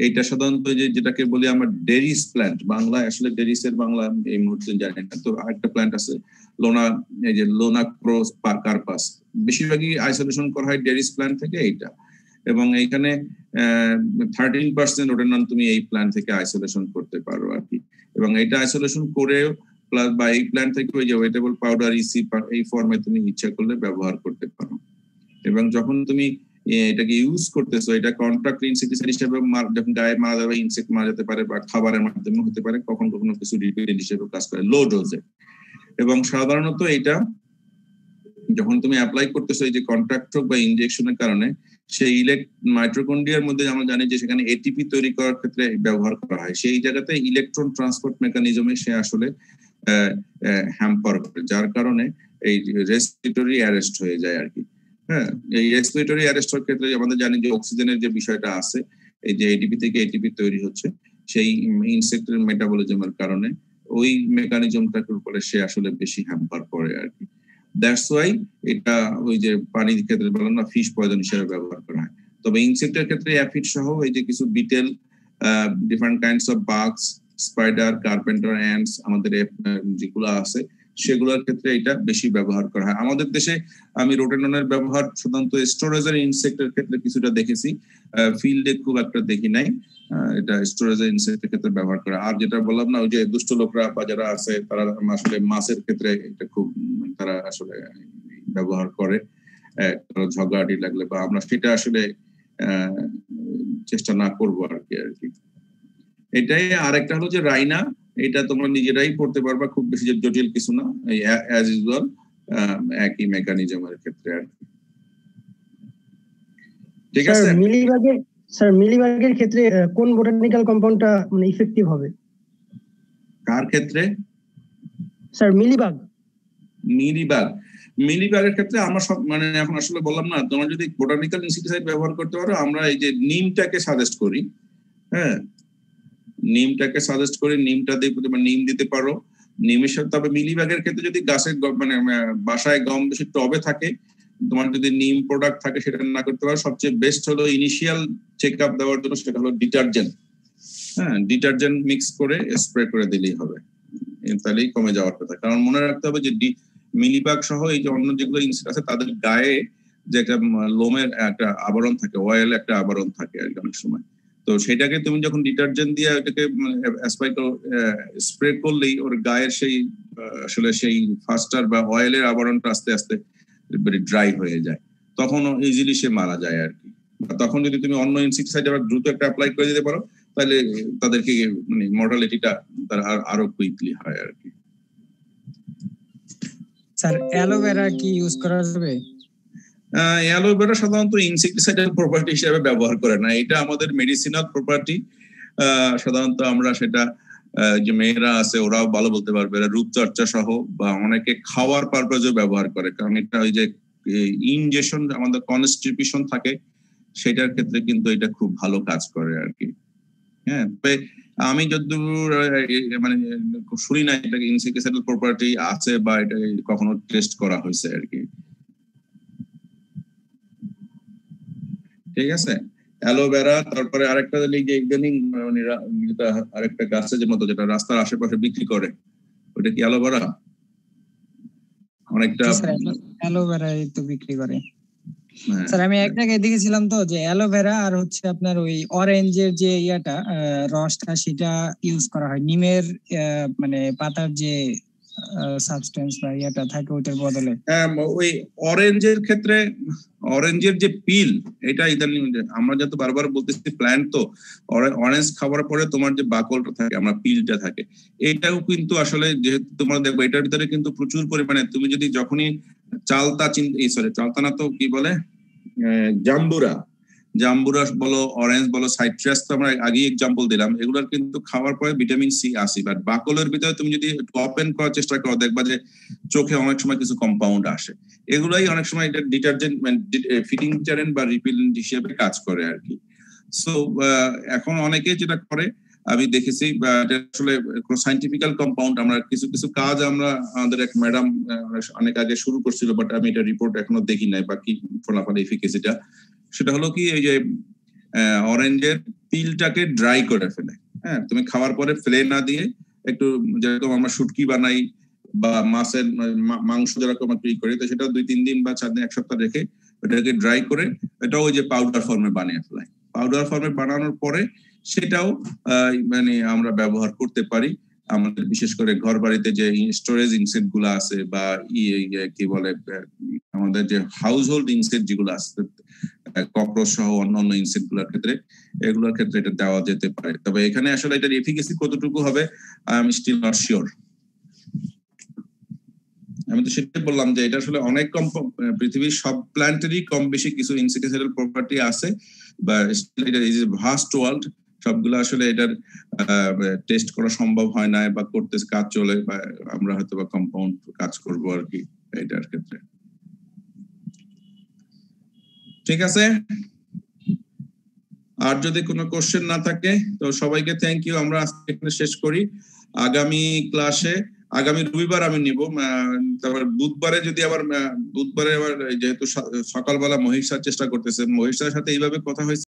A: এইটা সাধারণত যেটাকে বলি আমরা ডেরিস প্ল্যান্ট, বাংলায় আসলে ডেরিসের বাংলা এই মুহূর্তে জানি না। তো আরেকটা প্ল্যান্ট আছে লোনা, এই যে লোনাক্রোস কার্পাস, বেশিরভাগই আইসোলেশন করা হয় ডেরিস প্ল্যান্ট থেকে এইটা। এবং এইখানে 13% রোটেনন তুমি এই প্ল্যান্ট থেকে আইসোলেশন করতে পারো আর কি। এবং এটা আইসোলেশন করেও প্লাস বা এই প্ল্যান্ট থেকে ওই যে ওয়েটেবল পাউডার ইসি এই ফর্মে তুমি ইচ্ছা করলে ব্যবহার করতে পারো। এবং যখন তুমি এটাকে ইউজ করতেছো, এটা কন্ট্রাক্ট ইনসেক্টিসাইড হিসেবে যখন গায়ে মারা যাবে, ইনসেক্ট মারা যেতে পারে বা খাবারের মাধ্যমে হতে পারে, কখনো কিছু রিপেলেন্ট হিসেবে কাজ করে লো ডোজে। এবং সাধারণত এটা যখন তুমি অ্যাপ্লাই করতেছো এই যে কন্ট্রাক্ট বা ইনজেকশনের কারণে, সেই মাইটোকন্ড্রিয়ার মধ্যে আমরা জানি যে সেখানে এটিপি তৈরি করার ক্ষেত্রে ব্যবহার করা হয়। সেই জায়গাতে ইলেকট্রন ট্রান্সপোর্ট মেকানিজমে সে আসলে হ্যাম্পার করে, যার কারণে এই রেসপিরেটরি অ্যারেস্ট হয়ে যায় আর কি। হ্যাঁ, এই রেসপিরেটরি অ্যারেস্টের ক্ষেত্রে আমাদের জানি যে অক্সিজেনের যে বিষয়টা আছে, এই যে এটিপি থেকে এটিপি তৈরি হচ্ছে, সেই ইনসেক্টের মেটাবলিজমের কারণে ওই মেকানিজমটাকে উপরে সে আসলে বেশি হ্যাম্পার করে আর কি। দ্যাটস ওয়াই এটা ওই যে পানির ক্ষেত্রে বললাম না ফিশ পয়জন হিসেবে ব্যবহার করা হয়। তবে ইনসেক্টের ক্ষেত্রে অ্যাফিড সহ এই যে কিছু betel, different kinds of বাগস, spider, carpenter ants আমাদের যেগুলো আছে সেগুলোর ক্ষেত্রে এটা বেশি ব্যবহার করা হয়। আমাদের দেশে আমি রোডেননের ব্যবহার সাধারণত স্টোরেজের ইনসেক্টের ক্ষেত্রে কিছুটা দেখেছি, ফিল্ডে খুব একটা দেখি নাই। এটা স্টোরেজের ইনসেক্টের ক্ষেত্রে ব্যবহার করা। আর যেটা বললাম না ওই যে দুষ্ট লোকরা বা যারা আছে তারা আসলে মাছের ক্ষেত্রে এটা খুব তারা আসলে ব্যবহার করে ঝগড়াটি লাগলে, বা আমরা সেটা আসলে চেষ্টা না করবো আর কি। এটাই। আরেকটা হলো যে রাইনা, এটা তোমরা নিজেরাই পড়তে পারবা, খুব বেশি জটিল কিছু না, অ্যাজ ইউজুয়াল একই মেকানিজমের ক্ষেত্রে আর কি। ঠিক আছে
F: স্যার মিলিবাগের ক্ষেত্রে কোন বোটানিক্যাল কম্পাউন্ডটা মানে ইফেক্টিভ হবে?
A: কার ক্ষেত্রে
F: স্যার?
A: মিলিবাগের ক্ষেত্রে আমরা সব মানে এখন আসলে বললাম না, তোমরা যদি বোটানিক্যাল ইনসেক্টিসাইড ব্যবহার করতে পারো, আমরা এই যে নিমটাকে সাজেস্ট করি, হ্যাঁ নিমটাকে সাজেস্ট করি, নিমটা দিয়ে নিম দিতে পারো নিমের সাথে। তবে মিলিবাগের ক্ষেত্রে যদি গাছের মানে বাসায় গম বেশি টবে থাকে, তোমার যদি নিম প্রোডাক্ট থাকে সেটা না করতে পারো, সবচেয়ে বেস্ট হলো ইনিশিয়াল চেক আপ দেওয়ার জন্য সেটা হলো ডিটারজেন্ট। হ্যাঁ, ডিটারজেন্ট মিক্স করে স্প্রে করে দিলেই হবে, তাহলেই কমে যাওয়ার কথা। কারণ মনে রাখতে হবে যে মিলিবাগ সহ এই যে অন্য যেগুলো ইনসেক্ট আছে তাদের গায়ে যে একটা লোমের একটা আবরণ থাকে, অয়েল একটা আবরণ থাকে আর অনেক সময়। তো সেটাকে তুমি যখন ডিটারজেন্ট দিয়ে ওটাকে স্প্রে করলেই ওর গায়ের সেই আসলে সেই ফাস্টার বা অয়েলের আবরণটা আস্তে আস্তে ড্রাই হয়ে যায়, তখন ইজিলি সে মারা যায় আর কি। তখন যদি তুমি অন্য ইনসেক্টিসাইড আবার দ্রুত একটা অ্যাপ্লাই করে দিতে পারো, তাহলে তাদেরকে মানে মর্টালিটিটা তার আরো কুইকলি হয় আর কি।
G: স্যার অ্যালোভেরা কি ইউজ করা যাবে?
A: অ্যালোভেরা সাধারণত ইনসেক্টিসাইডাল প্রপার্টি হিসেবে ব্যবহার করে না, এটা আমাদের মেডিসিনাল প্রপার্টি। সাধারণত আমরা সেটা যে মেয়েরা আছে ওরাও ভালো বলতে পারবে, রূপচর্চা সহ বা অনেকে খাওয়ার পারপাজেও ব্যবহার করে, কারণ এটা ওই যে ইনজেকশন আমাদের কনস্টিটিউশন থাকে সেটার ক্ষেত্রে কিন্তু এটা খুব ভালো কাজ করে আর কি। হ্যাঁ, তবে আমি যতদূর মানে শুনি না এটাকে ইনসেক্টিসাইডাল প্রপার্টি আছে বা এটা কখনো টেস্ট করা হয়েছে আর কি। ঠিক আছে, অ্যালোভেরা। তারপরে আরেকটা যে ইদানিং যেটা আরেকটা গাছের মতো যেটা রাস্তার আশেপাশে বিক্রি করে, ওটা কি অ্যালোভেরা? অনেকটা
G: অ্যালোভেরাই তো বিক্রি করে স্যার। আমি এক জায়গায় দেখেছিলাম তো যে অ্যালোভেরা আর হচ্ছে আপনার ওই অরেঞ্জের যে ইয়াটা রসটা সেটা ইউজ করা হয়, নিমের মানে পাতার যে সাবস্টেন্স বা ইয়াটা থাকে ওইটার বদলে।
A: ওই অরেঞ্জের ক্ষেত্রে অরেঞ্জের যে পিল, এটা ইদানিং আমরা যত বারবার বলতেছি প্ল্যান্ট, তো অরেঞ্জ খাওয়ার পরে তোমার যে বাকলটা থাকে আমরা পিলটা থাকে, এটাও কিন্তু আসলে যেহেতু তোমরা দেখবে এটার ভিতরে কিন্তু প্রচুর পরিমাণে তুমি যদি যখনই চালতা না তো কি বলে জাম্বুরা বলো, অরেঞ্জ বলো, সাইট্রাস তো আমরা আগেই এক্সাম্পল দিলাম, এগুলোর কিন্তু খাওয়ার পরে ভিটামিন সি আসে, বাট বাকলের ভিতরে তুমি যদি ওপেন করার চেষ্টা করো দেখবা যে চোখে অনেক সময় কিছু কম্পাউন্ড আসে, এগুলাই অনেক সময় এটা ডিটারজেন্ট ফিটিং ডিটারজেন্ট বা রিপিলেন্ট হিসেবে কাজ করে আর কি। সো এখন অনেকে যেটা করে আমি দেখেছি, আসলে সাইন্টিফিক্যাল কম্পাউন্ড আমরা কিছু কিছু কাজ আমরা আমাদের এক ম্যাডাম অনেক আগে শুরু করছিল, বাট আমি এটা রিপোর্ট এখনো দেখি নাই বা কি ফলাফল এফিকেসিটা। সেটা হলো কি এই যে অরেঞ্জের পিলটাকে ড্রাই করে ফেলে, হ্যাঁ তুমি খাওয়ার পরে ফেলে না দিয়ে একটু যেরকম আমরা শুটকি বানাই বা মাছের মাংস যেরকম একটু করি, তো সেটা 2-3 দিন বা 4 দিন 1 সপ্তাহ রেখে ওটাকে ড্রাই করে এটাও ওই যে পাউডার ফর্মে বানিয়ে ফেলায়। পাউডার ফর্মে বানানোর পরে সেটাও মানে আমরা ব্যবহার করতে পারি আমাদের বিশেষ করে ঘর বাড়িতে যে স্টোরেজ ইনসেক্ট গুলো আছে বা কি বলে আমাদের যে হাউস হোল্ড ইনসেক্ট যেগুলো আছে ককরোচ সহ অন্যান্য ইনসেক্ট গুলোর ক্ষেত্রে, এগুলোর ক্ষেত্রে এটা দেওয়া যেতে পারে। তবে এখানে আসলে এটার এফিকেসি কতটুকু হবে I am still not sure. আমি তো সেটাই বললাম যে এটা আসলে অনেক কম, পৃথিবীর সব প্ল্যান্টেরই কম বেশি কিছু ইনসেক্টিসাইডাল প্রপার্টি আছে, বা এটা ইজ এ ভাস্ট ওয়ার্ল্ড, সবগুলো আসলে এটার টেস্ট করা সম্ভব হয় না বা করতে কাজ চলে, বা আমরা হয়তো বা কম্পাউন্ড কাজ করবো আর কি এটার ক্ষেত্রে। ঠিক আছে, আর যদি কোনো কোশ্চেন না থাকে তো সবাইকে থ্যাংক ইউ, আমরা আজকে এখানে শেষ করি। আগামী ক্লাসে আগামী রবিবার আমি নিব। তারপর বুধবারে যদি আবার বুধবারে আবার যেহেতু সকালবেলা মহিষ চেষ্টা করতেছে, মহিষের সাথে এইভাবে কথা হয়েছে